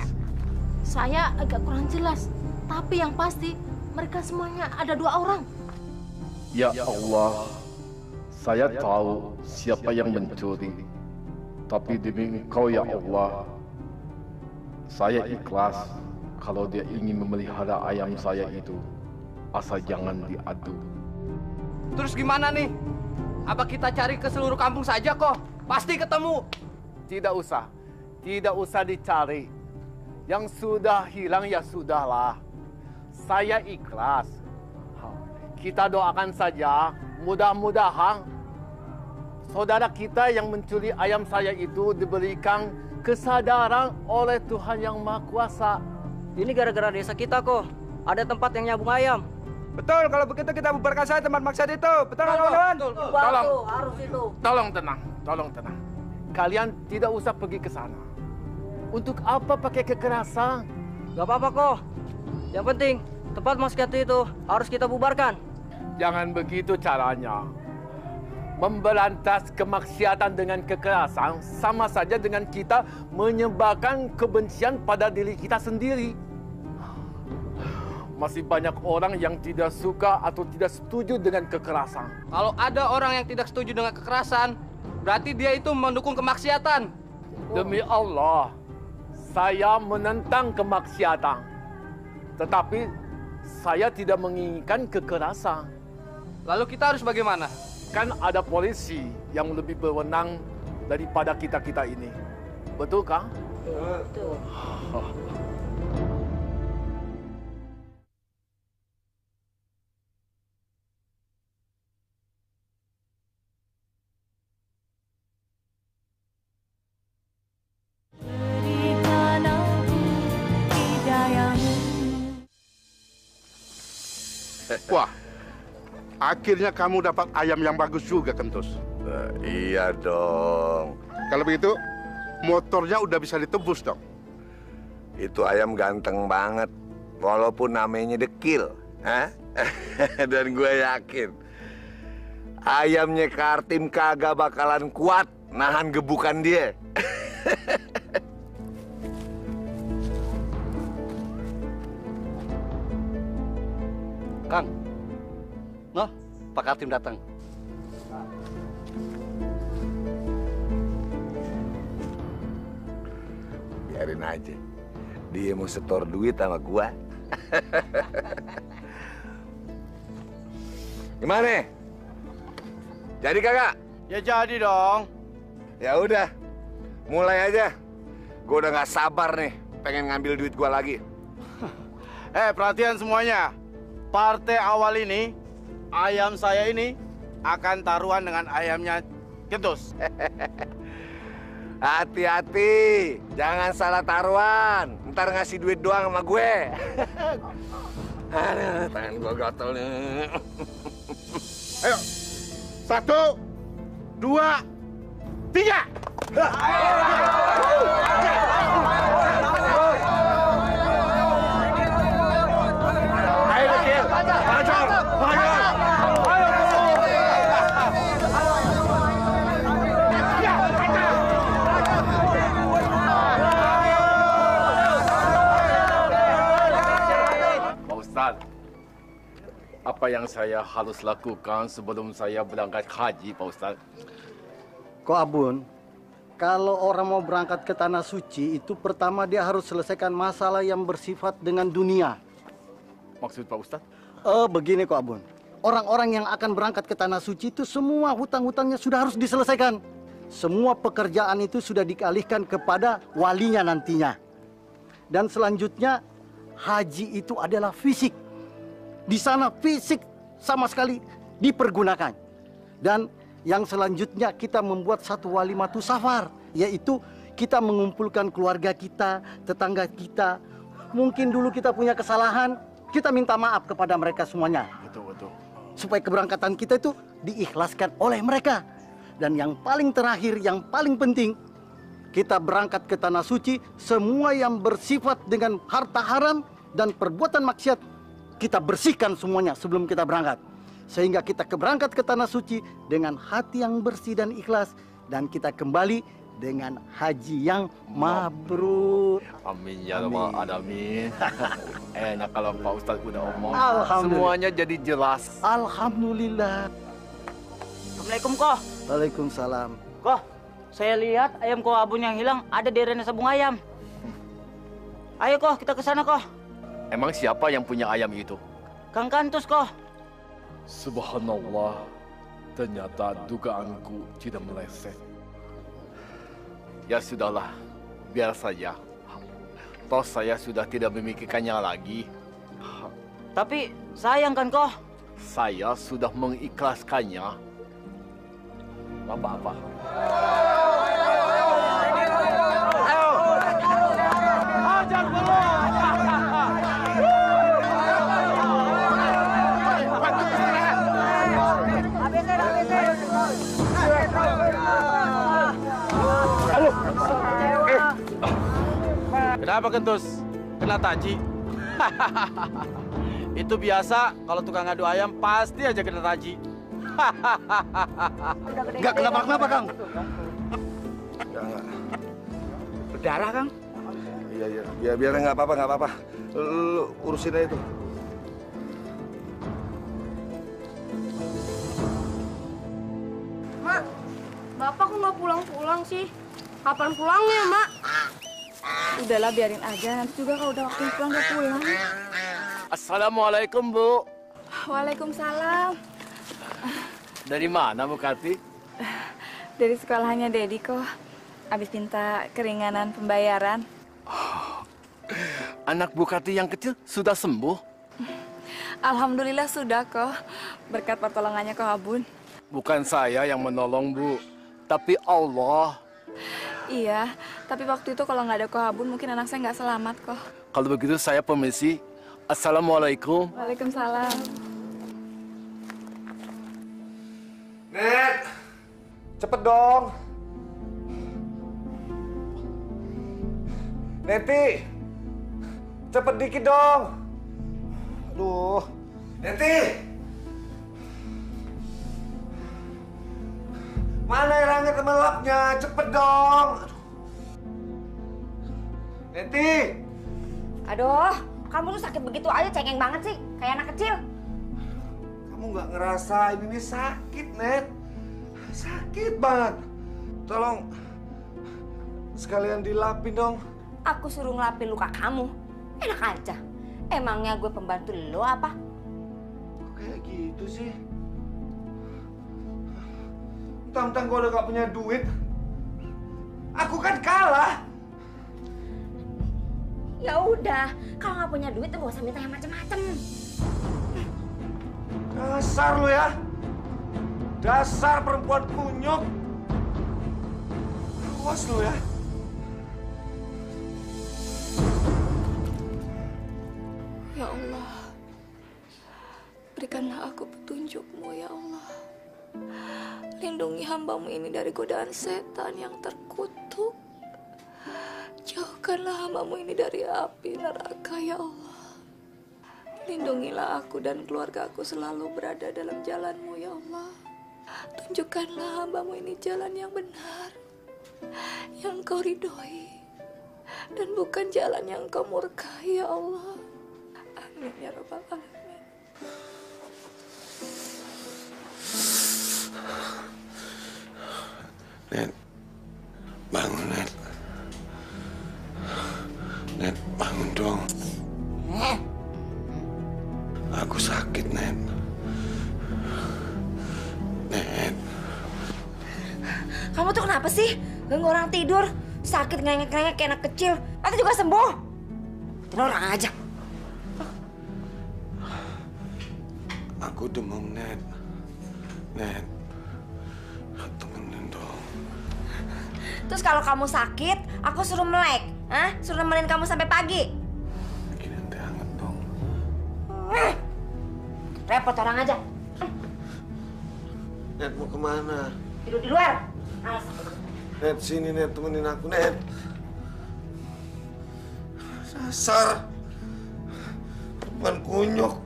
L: Saya agak kurang jelas, tapi yang pasti mereka semuanya ada 2 orang.
K: Ya Allah, saya tahu siapa yang mencuri. Tapi demi Engkau ya Allah, saya ikhlas kalau dia ingin memelihara ayam saya itu. Asal jangan diadu.
C: Terus gimana nih? Apa kita cari ke seluruh kampung saja kok? Pasti ketemu.
K: Tidak usah dicari. Yang sudah hilang ya sudahlah. Saya ikhlas. Kita doakan saja, mudah-mudahan saudara kita yang mencuri ayam saya itu diberikan kesadaran oleh Tuhan Yang Maha Kuasa.
O: Ini gara-gara desa kita kok. Ada tempat yang nyambung ayam.
F: Betul, kalau begitu kita bubarkan saja tempat maksud itu. Betul, kawan-kawan?
K: Tolong tenang. Kalian tidak usah pergi ke sana. Untuk apa pakai kekerasan?
O: Gak apa-apa kok. Yang penting, tempat maksiat itu harus kita bubarkan.
K: Jangan begitu caranya. Memberantas kemaksiatan dengan kekerasan sama saja dengan kita menyebarkan kebencian pada diri kita sendiri. Masih banyak orang yang tidak suka atau tidak setuju dengan kekerasan.
C: Kalau ada orang yang tidak setuju dengan kekerasan, berarti dia itu mendukung kemaksiatan.
K: Demi Allah, saya menentang kemaksiatan. Tetapi saya tidak menginginkan kekerasan.
C: Lalu kita harus bagaimana?
K: Kan ada polisi yang lebih berwenang daripada kita-kita ini. Betul, Kang?
O: Betul.
N: Wah, akhirnya kamu dapat ayam yang bagus juga, Kentus.
B: Iya dong.
N: Kalau begitu, motornya udah bisa ditebus dong.
B: Itu ayam ganteng banget, walaupun namanya dekil. Dan gue yakin, ayamnya Kartim kagak bakalan kuat nahan gebukan dia.
M: Kang, noh, Pak Kartim datang.
B: Biarin aja, dia mau setor duit sama gua. Gimana? Jadi kagak?
G: Ya jadi dong.
B: Ya udah, mulai aja. Gua udah nggak sabar nih, pengen ngambil duit gua lagi.
G: Perhatian semuanya. Partai awal ini, ayam saya ini akan taruhan dengan ayamnya Kentus.
B: Hati-hati, jangan salah taruhan. Ntar ngasih duit doang sama gue. Aduh, tangan gue gatel nih.
N: Ayo, 1, 2, 3.
K: Ustaz, apa yang saya harus lakukan sebelum saya berangkat haji, Pak Ustaz?
M: Ko Abun, kalau orang mau berangkat ke Tanah Suci, itu pertama dia harus selesaikan masalah yang bersifat dengan dunia.
K: Maksud Pak Ustaz?
M: Begini Ko Abun, orang-orang yang akan berangkat ke Tanah Suci itu semua hutang-hutangnya sudah harus diselesaikan. Semua pekerjaan itu sudah dialihkan kepada walinya nantinya. Dan selanjutnya, haji itu adalah fisik. Di sana fisik sama sekali dipergunakan. Dan yang selanjutnya kita membuat satu walimatu safar, yaitu kita mengumpulkan keluarga kita, tetangga kita. Mungkin dulu kita punya kesalahan, kita minta maaf kepada mereka semuanya.
K: Betul.
M: Supaya keberangkatan kita itu diikhlaskan oleh mereka. Dan yang paling terakhir, yang paling penting, kita berangkat ke Tanah Suci, semua yang bersifat dengan harta haram dan perbuatan maksiat, kita bersihkan semuanya sebelum kita berangkat. Sehingga kita keberangkat ke Tanah Suci dengan hati yang bersih dan ikhlas. Dan kita kembali dengan haji yang mabrur.
K: Amin ya rabbal alamin. Enak kalau Pak Ustaz udah omong.
M: Alhamdulillah.
K: Semuanya jadi jelas.
M: Alhamdulillah.
O: Assalamualaikum, Koh.
M: Waalaikumsalam.
O: Koh, saya lihat ayam Koh Abun yang hilang ada di arena sabung ayam. Ayo, Koh, kita ke sana, Koh.
K: Emang siapa yang punya ayam itu?
O: Kang Kantus, Koh.
K: Subhanallah, ternyata dugaanku tidak meleset. Ya sudahlah, biar saja. Toh saya sudah tidak memikirkannya lagi.
O: Tapi sayang kan, Koh?
K: Saya sudah mengikhlaskannya. Apa-apa.
G: Kenapa Kentus? Kena taji? Itu biasa, kalau tukang ngadu ayam pasti aja kena taji.
M: Enggak kenapa-kenapa, Kang.
B: Enggak.
C: Berdarah, Kang?
B: Iya, biar nggak apa-apa. Lu urusin aja itu.
D: Mak, Bapak kok nggak pulang-pulang sih? Kapan pulangnya, Mak?
A: Udahlah, biarin aja. Nanti juga kalau udah waktunya pulang, dia pulang.
K: Assalamualaikum, Bu.
A: Waalaikumsalam.
K: Dari mana, Bu Karti?
A: Dari sekolahnya Dedi kok. Abis minta keringanan pembayaran.
K: Anak Bu Karti yang kecil sudah sembuh?
A: Alhamdulillah sudah kok. Berkat pertolongannya kok Abun.
K: Bukan saya yang menolong, Bu. Tapi Allah.
A: Iya, tapi waktu itu kalau nggak ada kok Abun, mungkin anak saya nggak selamat kok.
K: Kalau begitu saya permisi. Assalamualaikum.
A: Waalaikumsalam.
B: Net, cepet dong. Neti, cepet dikit dong. Aduh, Neti. Mana erangnya teman lapnya? Cepet dong. Neti.
J: Aduh, kamu tuh sakit begitu aja cengeng banget sih, kayak anak kecil.
B: Kamu nggak ngerasain ini sakit, Net. Sakit banget. Tolong sekalian dilapin dong.
J: Aku suruh ngelapin luka kamu. Enak aja. Emangnya gue pembantu lo apa?
B: Kok kayak gitu sih? Mentang-mentang gue udah gak punya duit. Aku kan kalah.
J: Ya udah, kalau nggak punya duit tuh gak usah minta yang macem-macem.
B: Dasar lu ya. Dasar perempuan kunyuk. Awas lu ya.
A: Ya Allah, berikanlah aku petunjuk-Mu ya Allah. Lindungi hamba-Mu ini dari godaan setan yang terkutuk. Jauhkanlah hamba-Mu ini dari api neraka ya Allah. Lindungilah aku dan keluarga aku selalu berada dalam jalan-Mu ya Allah. Tunjukkanlah hamba-Mu ini jalan yang benar, yang Kau ridhoi, dan bukan jalan yang Kau murkai ya Allah. Amin ya Rabbal
P: Net, bangun, Net. Net, bangun dong. Aku sakit, Net. Net.
J: Kamu tuh kenapa sih? Ganggu orang tidur. Sakit ngerengek-ngerengek kayak anak kecil. Nanti juga sembuh. Itu orang aja.
P: Aku demam, Net. Net. Temenin dong.
J: Terus kalau kamu sakit, aku suruh melek. Hah? Suruh nemenin kamu sampai pagi.
P: Bikinin teh hangat dong.
J: Repot orang aja.
P: Net, mau kemana?
J: Tidur di luar.
P: Net, sini, Net. Temenin aku, Net. Sasar. Bukan kunyuk.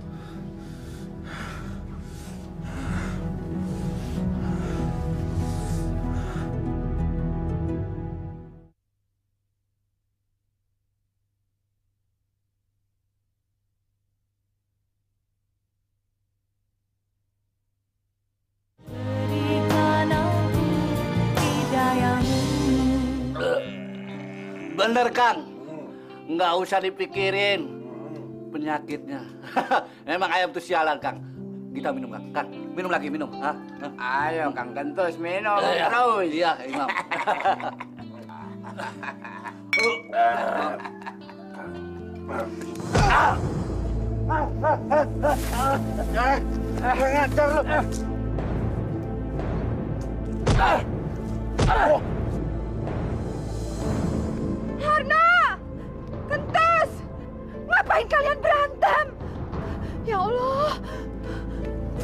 K: Bener, Kang. Nggak usah dipikirin penyakitnya. Memang ayam tuh sialan, Kang. Kita minum, Kang. Kang, minum lagi, minum. Hah?
C: Ayo, Kang Kentus, minum
K: Iya.
C: terus.
K: Iya, Imam.
B: Ngajar lu.
I: Harna! Kentus! Ngapain kalian berantem? Ya Allah!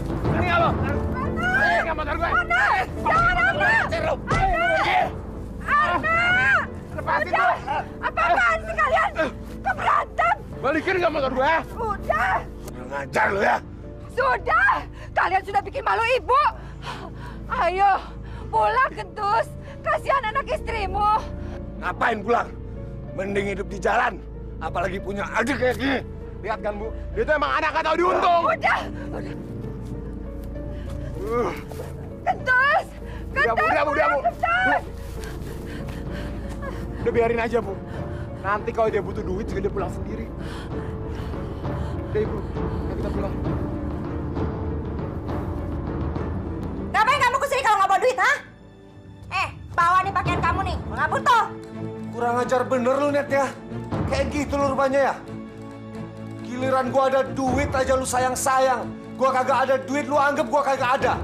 B: Ini apa? Ini motor gue.
I: Harna! Jangan Harna! Harna!
B: Lepasin
I: Udah!
B: gue.
I: Apa-apaan sih kalian? Keberantem!
B: Balikin nggak motor gue?
I: Udah!
B: Ngajar lu ya.
I: Sudah! Kalian sudah bikin malu ibu! Ayo, pulang Kentus! Kasihan anak istrimu!
B: Ngapain pulang? Mending hidup di jalan. Apalagi punya adik kayak gini. Lihat kan, Bu? Dia tuh emang anak gak tahu diuntung.
I: Udah! Kentus! Kentus!
B: Udah, Bu.
I: Kentus!
B: Udah biarin aja, Bu. Nanti kalau dia butuh duit juga dia pulang sendiri. Udah, Ibu. Ayo kita pulang.
J: Ngapain kamu kesini kalau nggak bawa duit, ha? Bawa nih pakaian kamu nih. Nggak butuh.
B: Kurang ajar bener lu, Net, ya. Kayak gitu lu rupanya ya. Giliran gua ada duit aja lu sayang-sayang. Gua kagak ada duit, lu anggap gua kagak ada.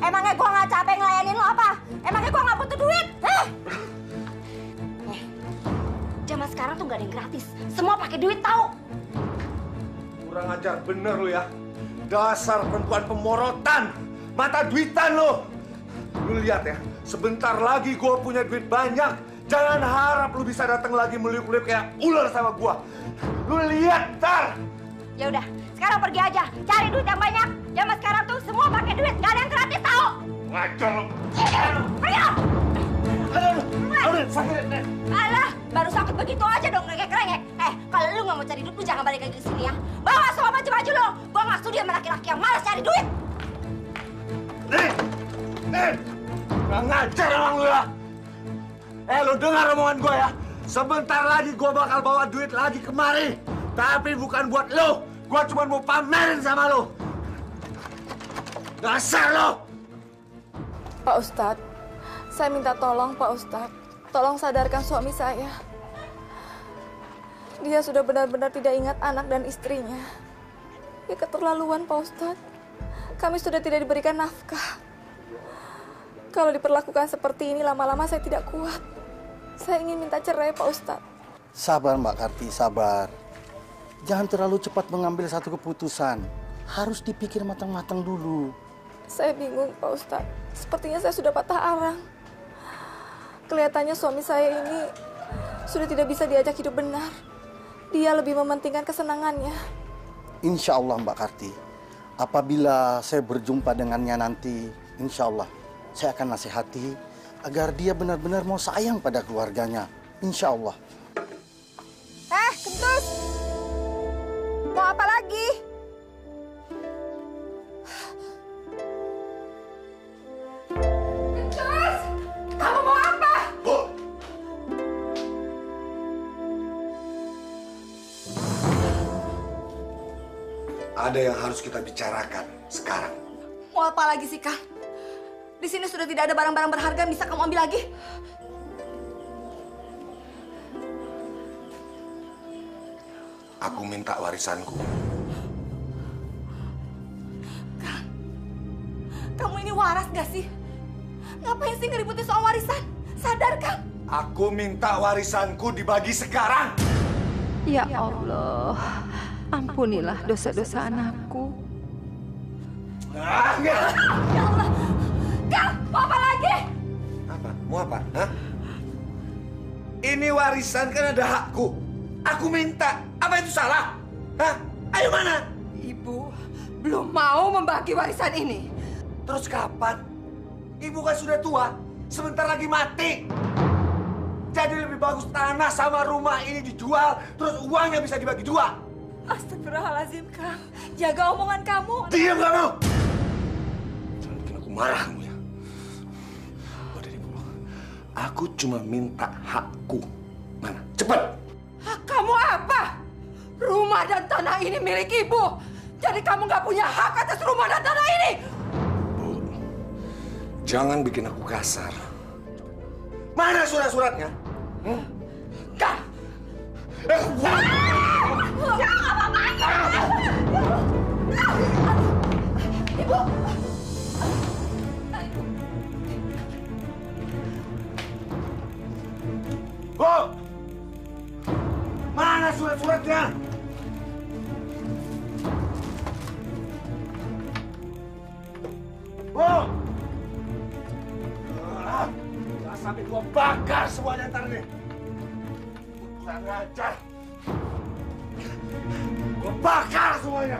J: Emangnya gua nggak capek ngelayanin lo apa? Emangnya gua nggak butuh duit? Zaman sekarang tuh nggak ada yang gratis. Semua pakai duit tahu.
B: Kurang ajar bener lu ya. Dasar perempuan pemorotan. Mata duitan lu. Lu lihat ya, sebentar lagi gua punya duit banyak. Jangan harap lu bisa datang lagi meliuk-liuk kayak ular sama gua. Lu lihat, ntar.
J: Ya udah, sekarang pergi aja. Cari duit yang banyak. Zaman sekarang tuh semua pakai duit. Nggak ada yang gratis tahu.
B: Ngajar lu.
J: Ayo.
B: Aduh, sakit.
J: Alah, baru sakit begitu aja dong ngerengek-ngerengek. Kalau lu nggak mau cari duit, lu jangan balik lagi ke sini ya. Bawa semua baju-baju lu. Gua nggak sudi sama laki-laki yang malas cari duit.
B: Nih, nggak ngajar emang lu ya. Lu dengar omongan gua ya. Sebentar lagi gua bakal bawa duit lagi kemari. Tapi bukan buat lu. Gua cuma mau pamerin sama lu. Dasar lu.
A: Pak Ustadz, saya minta tolong Pak Ustadz. Tolong sadarkan suami saya. Dia sudah benar-benar tidak ingat anak dan istrinya. Ya keterlaluan Pak Ustadz. Kami sudah tidak diberikan nafkah. Kalau diperlakukan seperti ini lama-lama saya tidak kuat. Saya ingin minta cerai Pak Ustadz.
M: Sabar Mbak Karti, sabar. Jangan terlalu cepat mengambil satu keputusan. Harus dipikir matang-matang dulu.
A: Saya bingung Pak Ustadz. Sepertinya saya sudah patah arang. Kelihatannya suami saya ini sudah tidak bisa diajak hidup benar. Dia lebih mementingkan kesenangannya.
M: Insya Allah Mbak Karti, apabila saya berjumpa dengannya nanti, insya Allah saya akan nasihati agar dia benar-benar mau sayang pada keluarganya. Insya Allah.
I: Kentus! Mau apa lagi? Kentus!
P: Ada yang harus kita bicarakan sekarang.
A: Mau apa lagi sih, Kang? Di sini sudah tidak ada barang-barang berharga yang bisa kamu ambil lagi.
P: Aku minta warisanku.
A: Kang, kamu ini waras gak sih? Ngapain sih ngeributin soal warisan? Sadar, Kang?
P: Aku minta warisanku dibagi sekarang.
I: Ya Allah, ampunilah dosa-dosa anakku.
A: Ya Allah, Kang, mau apa lagi?
P: Apa? Mau apa? Hah? Ini warisan kan ada hakku. Aku minta. Apa itu salah? Hah? Ayo mana?
I: Ibu belum mau membagi warisan ini.
P: Terus kapan? Ibu kan sudah tua. Sebentar lagi mati. Jadi lebih bagus tanah sama rumah ini dijual. Terus uangnya bisa dibagi dua.
A: Astagfirullahaladzim, Kang. Jaga omongan kamu.
P: Diam kamu! Jangan bikin aku marah kamu ya. Udah ibu. Aku cuma minta hakku. Mana? Cepat!
I: Hak kamu apa? Rumah dan tanah ini milik ibu. Jadi kamu nggak punya hak atas rumah dan tanah ini.
P: Jangan bikin aku kasar. Mana surat-suratnya?
I: Kak!
A: Jangan apa-apa! Ibu!
P: Bu! Mana surat-suratnya? Bu! Sampai gua bakar semuanya ntar nih. Kurang ajar. Gua bakar semuanya.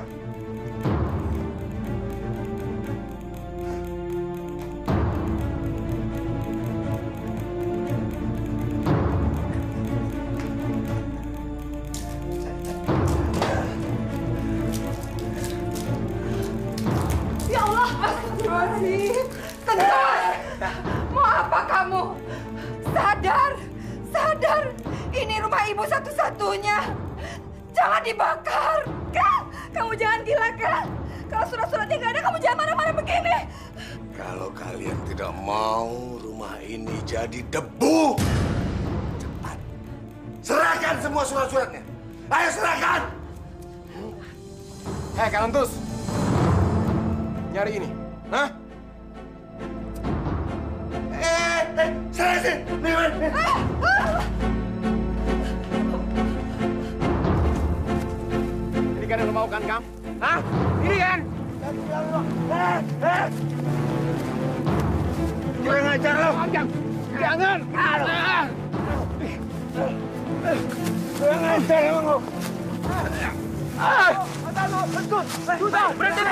I: Ya Allah, astagfirullahaladzim. Kentut! Mau apa kamu? Sadar, sadar. Ini rumah ibu satu-satunya. Jangan dibakar. Kang, kamu jangan gila, Kang. Kalau surat-suratnya nggak ada, kamu jangan marah-marah begini.
P: Kalau kalian tidak mau rumah ini jadi debu, cepat serahkan semua surat-suratnya. Ayo serahkan.
F: Hei, Kang Entus. Nyari ini. Hah?
P: Serah sini. Nih, man.
F: Ini kan yang lo mau kan, Kang? Hah? Ini kan?
P: Kurang ajar lo.
F: Jangan.
P: Kurang ajar emang lo.
F: Berhenti.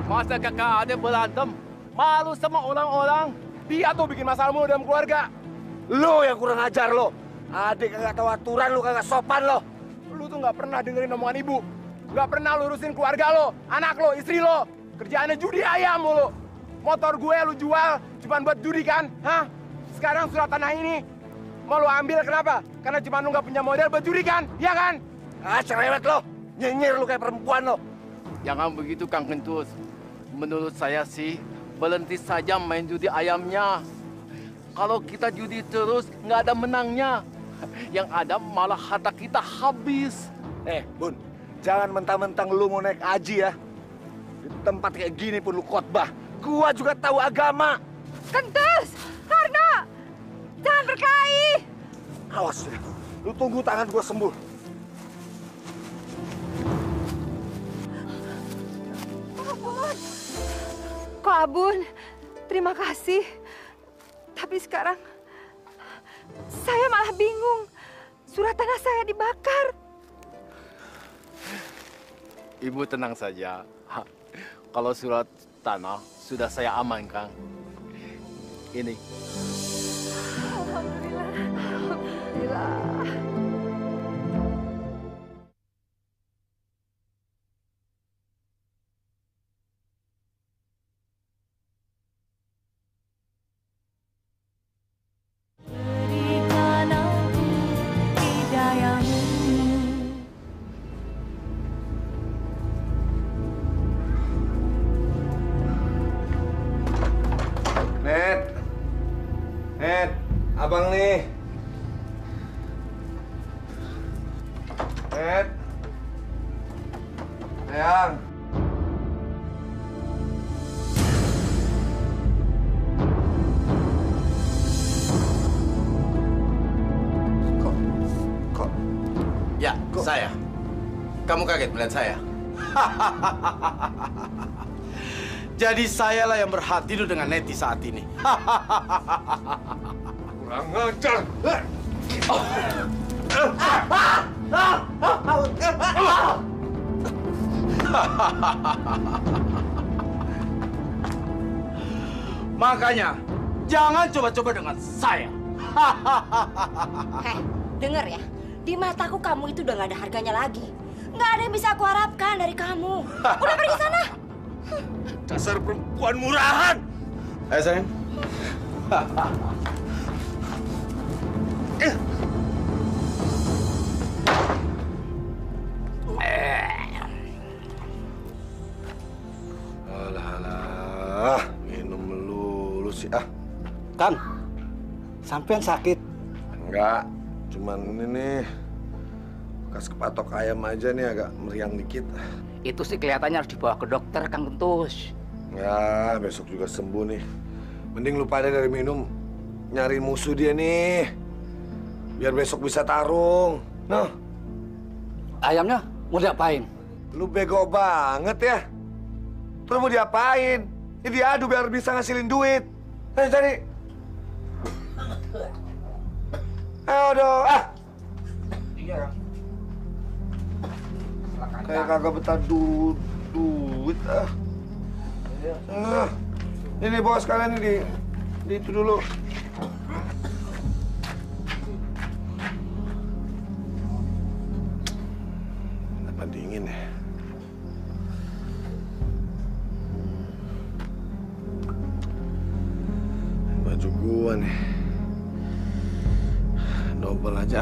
F: Masa kakak ada berantem? Malu sama orang-orang. Dia tuh bikin masalah mulu dalam keluarga.
P: Lo yang kurang ajar lo. Adik kagak tahu aturan, lo kagak sopan lo.
F: Lu tuh nggak pernah dengerin omongan ibu. Nggak pernah lurusin keluarga lo, anak lo, istri lo. Kerjaannya judi ayam mulu. Motor gue lu jual cuma buat judi kan? Hah? Sekarang surat tanah ini mau lo ambil kenapa? Karena cuma lu nggak punya modal buat judi kan? Iya kan?
P: Ah, cerewet lo. Nyinyir lo kayak perempuan lo.
K: Jangan begitu, Kang Kentut. Menurut saya sih, berhenti saja main judi ayamnya. Kalau kita judi terus, nggak ada menangnya. Yang ada malah harta kita habis.
P: Bun, jangan mentang-mentang lu mau naik haji ya. Di tempat kayak gini pun lu khotbah. Gua juga tahu agama.
I: Kentus! Harno! Jangan berkelahi!
P: Awas, lu tunggu tangan gua sembuh.
I: Abun! Kok Abun, terima kasih. Tapi sekarang saya malah bingung. Surat tanah saya dibakar.
K: Ibu tenang saja. Kalau surat tanah sudah saya amankan. Ini.
I: Alhamdulillah. Alhamdulillah.
E: Berikan aku hidayahmu.
B: abang nih. Net. Sayang. Kok?
G: Ya, saya. Kamu kaget melihat saya? Jadi sayalah yang berhak tidur dengan Neti saat ini.
B: Kurang ajar.
G: Makanya, jangan coba-coba dengan saya.
J: Heh, denger ya. Di mataku kamu itu udah gak ada harganya lagi. Nggak ada yang bisa aku harapkan dari kamu. Udah pergi sana.
B: Dasar perempuan murahan.
G: Ayo sayang.
B: Alah, minum melulu sih ah.
M: Kang, sampean sakit?
B: Enggak, cuman ini nih bekas kepatok ayam aja nih agak meriang dikit.
C: Itu sih kelihatannya harus dibawa ke dokter, Kang Kentus.
B: Ya, besok juga sembuh nih. Mending lu pada dari minum, nyari musuh dia nih. Biar besok bisa tarung. Nah.
C: Ayamnya mau diapain?
B: Lu bego banget ya. Terus mau diapain? Ya diadu biar bisa ngasilin duit. Ayo cari. Ayo dong. Ah.
C: Iya.
B: Kayak kagak betah duit ah. Nah, ini bawa sekalian ini di itu dulu. Kenapa dingin ya? Baju gua nih double aja.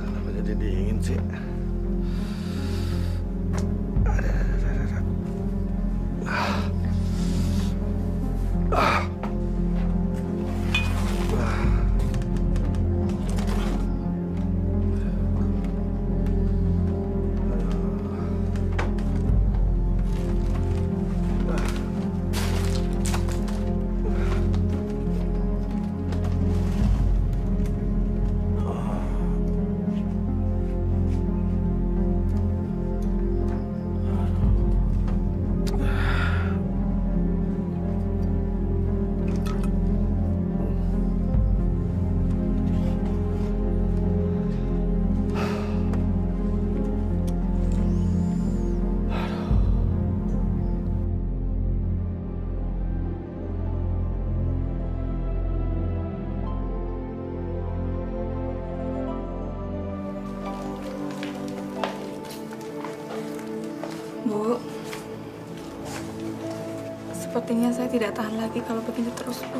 B: Kenapa jadi dingin sih?
A: Bu, sepertinya saya tidak tahan lagi kalau begini terus, Bu.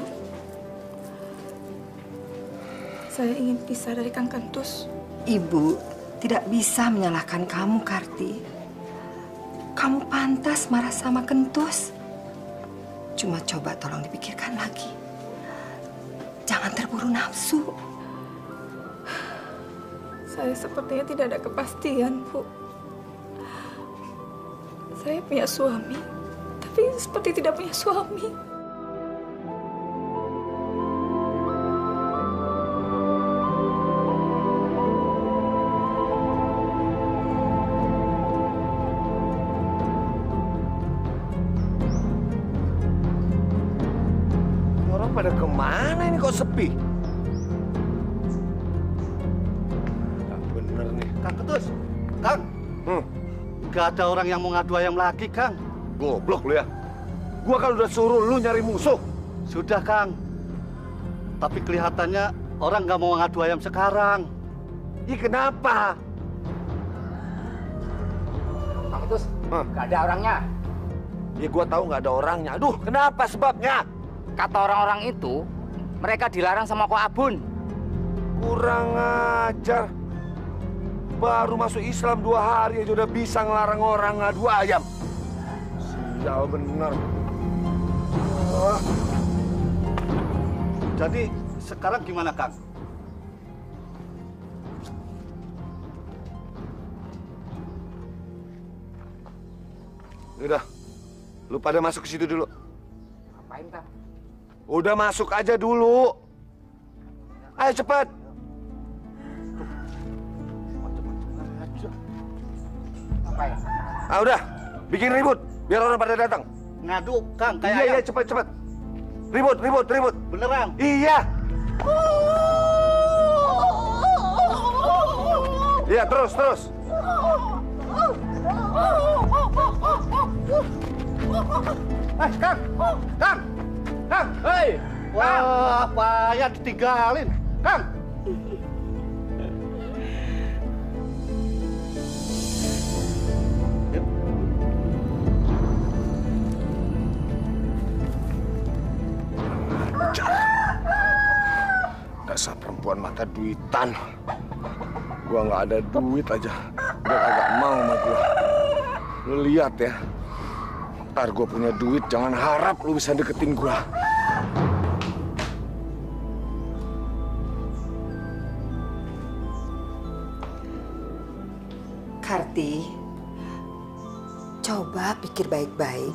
A: Saya ingin pisah dari Kang Kentus.
I: Ibu tidak bisa menyalahkan kamu, Karti. Kamu pantas marah sama Kentus. Cuma coba tolong dipikirkan lagi. Jangan terburu nafsu.
A: Saya sepertinya tidak ada kepastian, Bu. Saya punya suami, tapi seperti tidak punya suami.
B: Orang pada kemana ini kok sepi? Gak bener nih.
M: Kang Kentus, Kang. Gak ada orang yang mau ngadu ayam lagi, Kang.
B: Goblok lu ya. Gua kan udah suruh lu nyari musuh.
M: Sudah, Kang. Tapi kelihatannya orang nggak mau ngadu ayam sekarang.
B: Ih, kenapa?
C: Kang Kentus, gak ada orangnya.
B: Ya gua tahu nggak ada orangnya. Aduh, kenapa sebabnya?
C: Kata orang-orang itu, mereka dilarang sama Ko Abun.
B: Kurang ajar. Baru masuk Islam 2 hari aja udah bisa ngelarang orang ngadu ayam. Sial bener.
M: Jadi sekarang gimana, Kang?
B: Udah, lu pada masuk ke situ dulu.
C: Ngapain, Kang?
B: Udah masuk aja dulu. Ayo cepat.
C: Ngapain?
B: Ah udah, bikin ribut biar orang pada datang.
M: Ngadu, Kang, kayak
B: Iya, cepat. Ribut.
M: Beneran?
B: Iya. Iya, terus. Kang!
M: Hei! Wah, payah ditinggalin. Kang!
B: Dasar perempuan mata duitan. Gua nggak ada duit aja. Dia kagak mau sama gua. Lu lihat ya. Ntar gua punya duit, jangan harap lu bisa deketin gua.
I: Karti, coba pikir baik-baik.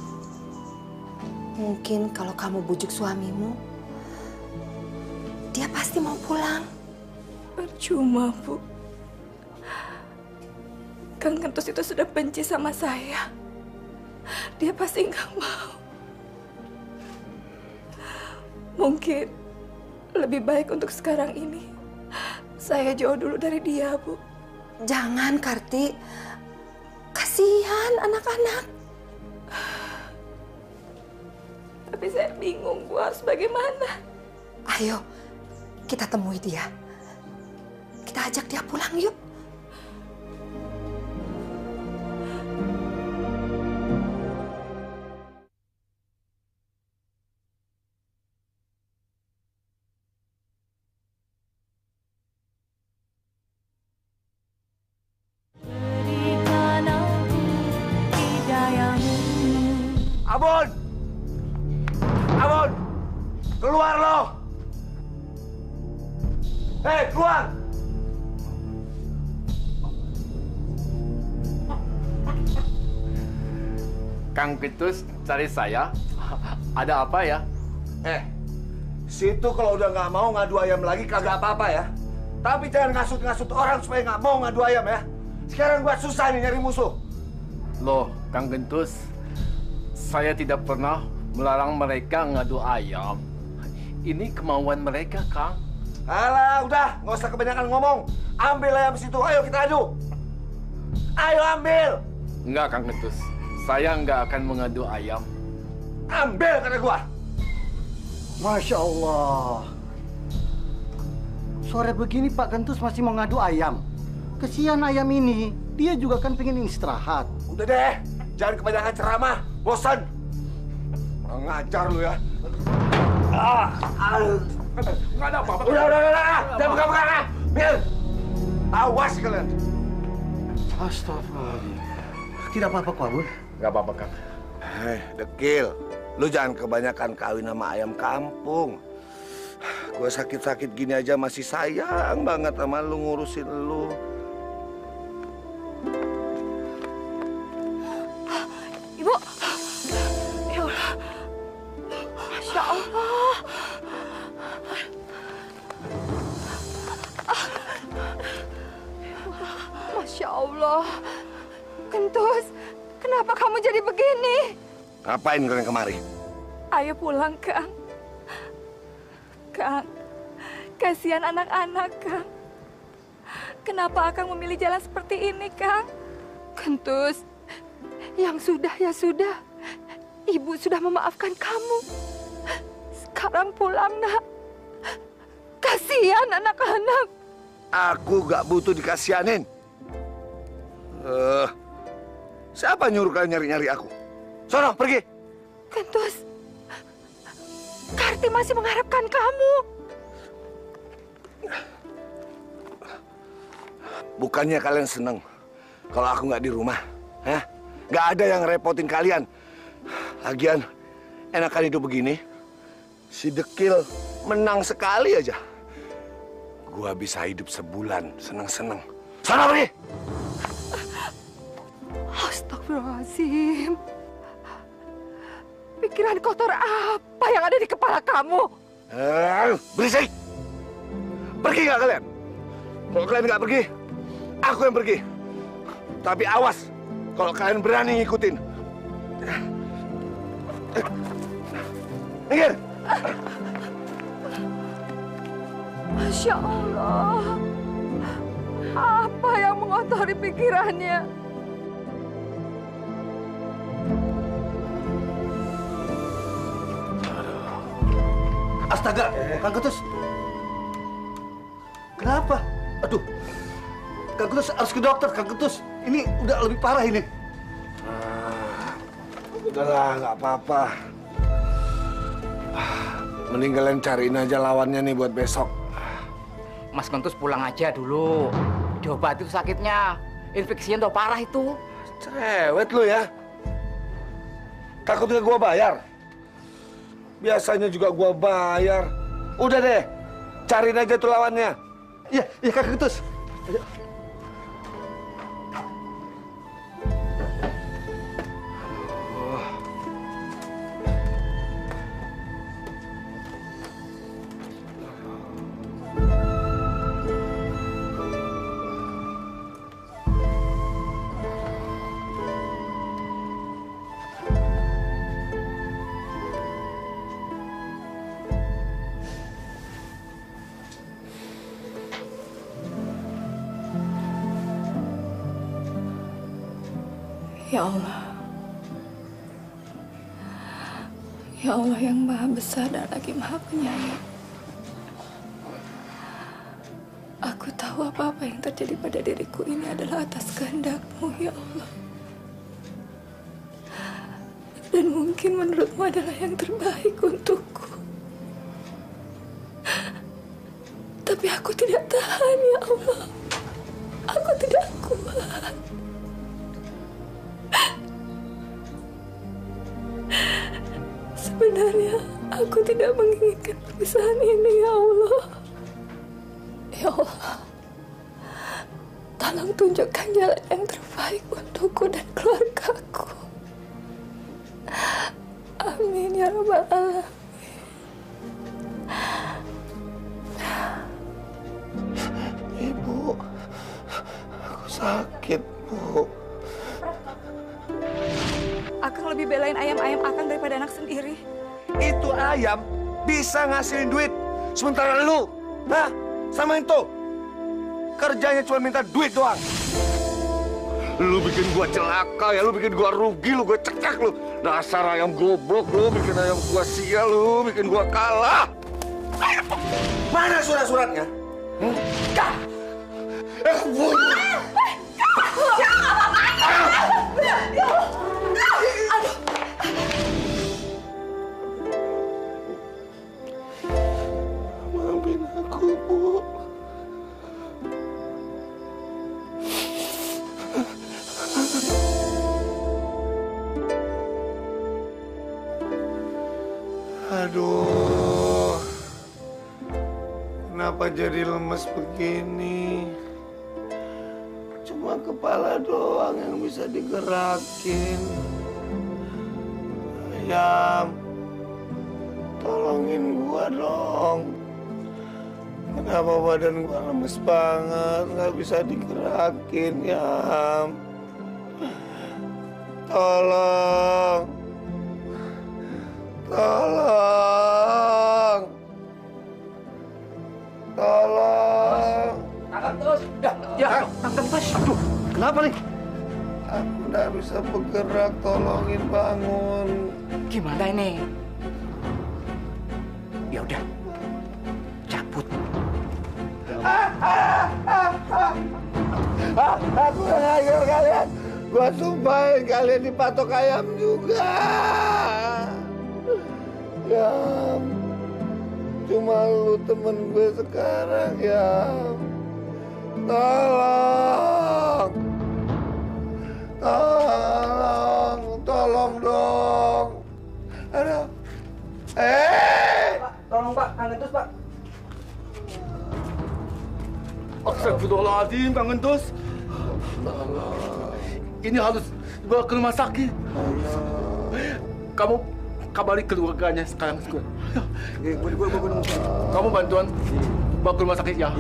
I: Mungkin kalau kamu bujuk suamimu, dia pasti mau pulang.
A: Percuma, Bu. Kang Kentus itu sudah benci sama saya. Dia pasti nggak mau. Mungkin lebih baik untuk sekarang ini saya jauh dulu dari dia, Bu.
I: Jangan, Karti. Kasihan anak-anak.
A: Tapi saya bingung, Bu, harus bagaimana.
I: Ayo, kita temui dia. Kita ajak dia pulang, yuk.
B: Abon! Keluar lo! Hei, keluar!
K: Kang Kentus cari saya? Ada apa ya?
B: Situ kalau udah nggak mau ngadu ayam lagi kagak apa-apa ya. Tapi jangan ngasut-ngasut orang supaya nggak mau ngadu ayam ya. Sekarang gua susah nih nyari musuh.
K: Loh, Kang Kentus, saya tidak pernah melarang mereka ngadu ayam. Ini kemauan mereka, Kang.
B: Alah, udah, nggak usah kebanyakan ngomong. Ambil ayam situ, ayo kita adu. Ayo ambil.
K: Enggak, Kang Kentus. Saya nggak akan mengadu ayam.
B: Ambil kata gua.
M: Masya Allah. Sore begini Pak Kentus masih mau ngadu ayam. Kesian ayam ini, dia juga kan pengen istirahat.
B: Udah deh, jangan kebanyakan ceramah. Bosan. Kurang ngajar lu ya.
K: Nggak ada apa-apa.
B: Udah. Jangan buka-buka. Bil. Awas kalian.
M: Astagfirullahaladzim. Tidak apa-apa kok, Abun.
K: Nggak apa-apa, Kang.
B: Dekil. Lu jangan kebanyakan kawin sama ayam kampung. Gua sakit-sakit gini aja masih sayang banget sama lu, ngurusin lu.
A: Ibu. Ya Allah. Masya Allah. Masya Allah. Kentus, kenapa kamu jadi begini?
B: Ngapain kalian kemari?
A: Ayo pulang, Kang. Kang, kasihan anak-anak, Kang. Kenapa Kang memilih jalan seperti ini, Kang?
I: Kentus, yang sudah ya sudah. Ibu sudah memaafkan kamu. Sekarang pulang, Nak. Kasihan anak-anak.
B: Aku gak butuh dikasihanin. Siapa nyuruh kalian nyari-nyari aku? Sono, pergi.
I: Kentus, Karti masih mengharapkan kamu.
B: Bukannya kalian seneng kalau aku nggak di rumah, ya? Nggak ada yang repotin kalian. Lagian, enakan hidup begini. Si Dekil menang sekali aja, gua bisa hidup sebulan seneng-seneng. Sana pergi!
I: Astagfirullahaladzim. Pikiran kotor apa yang ada di kepala kamu?
B: Berisik! Pergi nggak kalian? Kalau kalian nggak pergi, aku yang pergi. Tapi awas, kalau kalian berani ngikutin. Minggir!
I: Masya Allah. Apa yang mengotori pikirannya?
M: Astaga, Kang Ketus. Kenapa? Aduh, Kang Ketus harus ke dokter, Kang Ketus. Ini udah lebih parah ini.
B: Udahlah, nggak apa-apa. Mending kalian cariin aja lawannya nih buat besok.
C: Mas Kentus pulang aja dulu. Diobati tuh sakitnya. Infeksinya udah parah itu.
B: Cerewet lu ya. Takutnya gua bayar. Biasanya juga gua bayar. Udah deh, cariin aja tuh lawannya.
M: Iya, iya Kang Ketus. Ayo.
A: Ya Allah. Ya Allah yang Maha Besar dan lagi Maha Penyayang. Aku tahu apa-apa yang terjadi pada diriku ini adalah atas kehendak-Mu, ya Allah. Dan mungkin menurut-Mu adalah yang terbaik untukku. Tapi aku tidak tahan, ya Allah. Aku tidak kuat. Sebenarnya aku tidak menginginkan perpisahan ini, ya Allah. Ya Allah, tolong tunjukkan jalan yang terbaik untukku dan keluargaku. Amin ya Rabbal Alamin.
B: Ibu, aku sakit, Bu.
A: Akang lebih belain ayam-ayam Akang daripada anak sendiri.
B: Itu ayam bisa ngasilin duit. Sementara lu, sama itu. Kerjanya cuma minta duit doang. Lu bikin gua celaka ya, lu bikin gua rugi, lu gua cekak lu. Dasar ayam goblok lu, bikin ayam gua sial lu, bikin gua kalah. Mana surat-suratnya? Maafin aku, Bu. Aduh, kenapa jadi lemes begini? Cuma kepala doang yang bisa digerakin. Ayam, tolongin gua dong. Kenapa badan gua lemes banget, nggak bisa digerakin, Yam? Tolong. Tolong. Tolong.
C: Kang Kentus. Ya, Kang Kentus.
M: Aduh, kenapa nih?
B: Aku nggak bisa bergerak, tolongin bangun.
C: Gimana ini? Ya udah, cabut.
B: Aku nggak ngajar kalian. Gua sumpahin kalian dipatok ayam juga. Yam, cuma lu temen gue sekarang, Yam. Tolong. Tolong. Tolong dong. Aduh.
O: Pak, tolong Pak, Kang Kentus Pak.
K: Astagfirullahaladzim, Kang Kentus. Ini harus dibawa ke rumah sakit. Kamu kabari keluarganya sekarang. Kamu bantuan bawa ke rumah sakit ya.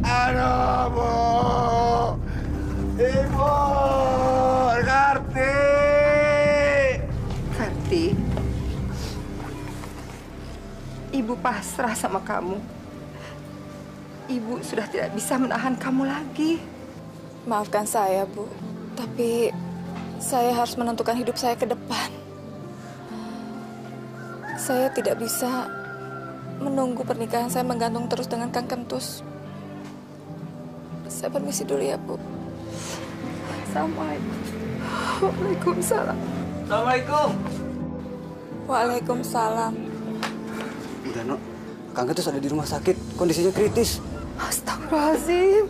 P: Aduh, Bu. Ibu, Karti.
I: Karti, Ibu pasrah sama kamu. Ibu sudah tidak bisa menahan kamu lagi.
A: Maafkan saya, Bu. Tapi saya harus menentukan hidup saya ke depan. Saya tidak bisa menunggu pernikahan saya menggantung terus dengan Kang Kentus. Saya permisi dulu ya, Bu.
I: Assalamualaikum. Waalaikumsalam.
Q: Assalamualaikum.
A: Waalaikumsalam.
Q: Udah, Nok. Kang Kentus ada di rumah sakit. Kondisinya kritis.
I: Astagfirullahaladzim.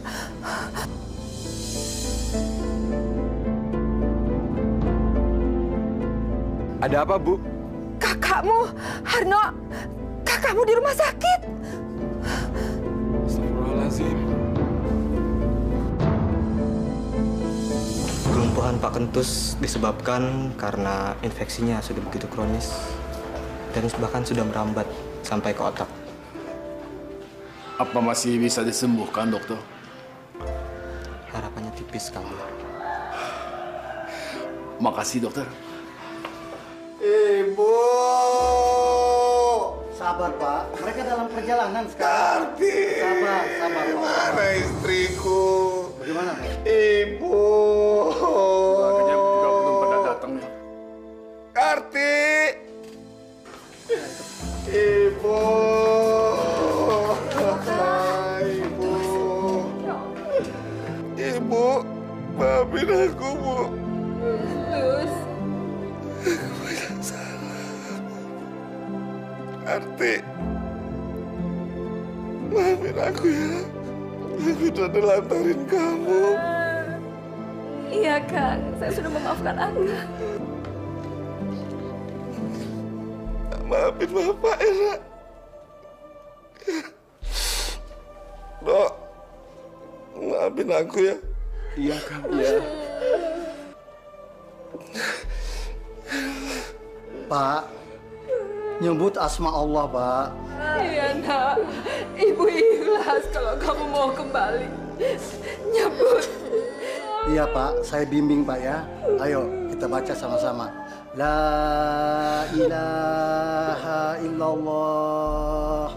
F: Ada apa, Bu?
I: Kakakmu, Harno. Kakakmu di rumah sakit.
F: Astagfirullahaladzim.
Q: Kelumpuhan Pak Kentus disebabkan karena infeksinya sudah begitu kronis dan bahkan sudah merambat sampai ke otak.
K: Apa masih bisa disembuhkan, dokter?
Q: Harapannya tipis, Kang.
K: Makasih, dokter.
M: Ibu. Sabar, Pak. Mereka dalam perjalanan sekarang.
P: Karti.
M: Sabar, sabar.
P: Mana istriku?
M: Bagaimana, Pak?
P: Ibu.
K: Keluarganya juga belum pada datang ya.
P: Karti. Ibu. Ibu. Ibu. Maafin aku, Bu.
I: Terus.
P: Banyak salah. Karti. Maafin aku ya. Aku udah nelantarin kamu.
A: Iya, Kang. Saya sudah memaafkan Anda.
P: Maafin Bapak ya, Nak. Dok, maafin aku ya.
K: Iya, Kang. Iya.
M: Pak, nyebut asma Allah, Pak.
I: Iya, Nak. Ibu ikhlas kalau kamu mau kembali. Nyebut.
M: Iya, Pak. Saya bimbing, Pak ya. Ayo, kita baca sama-sama. La ilaha illallah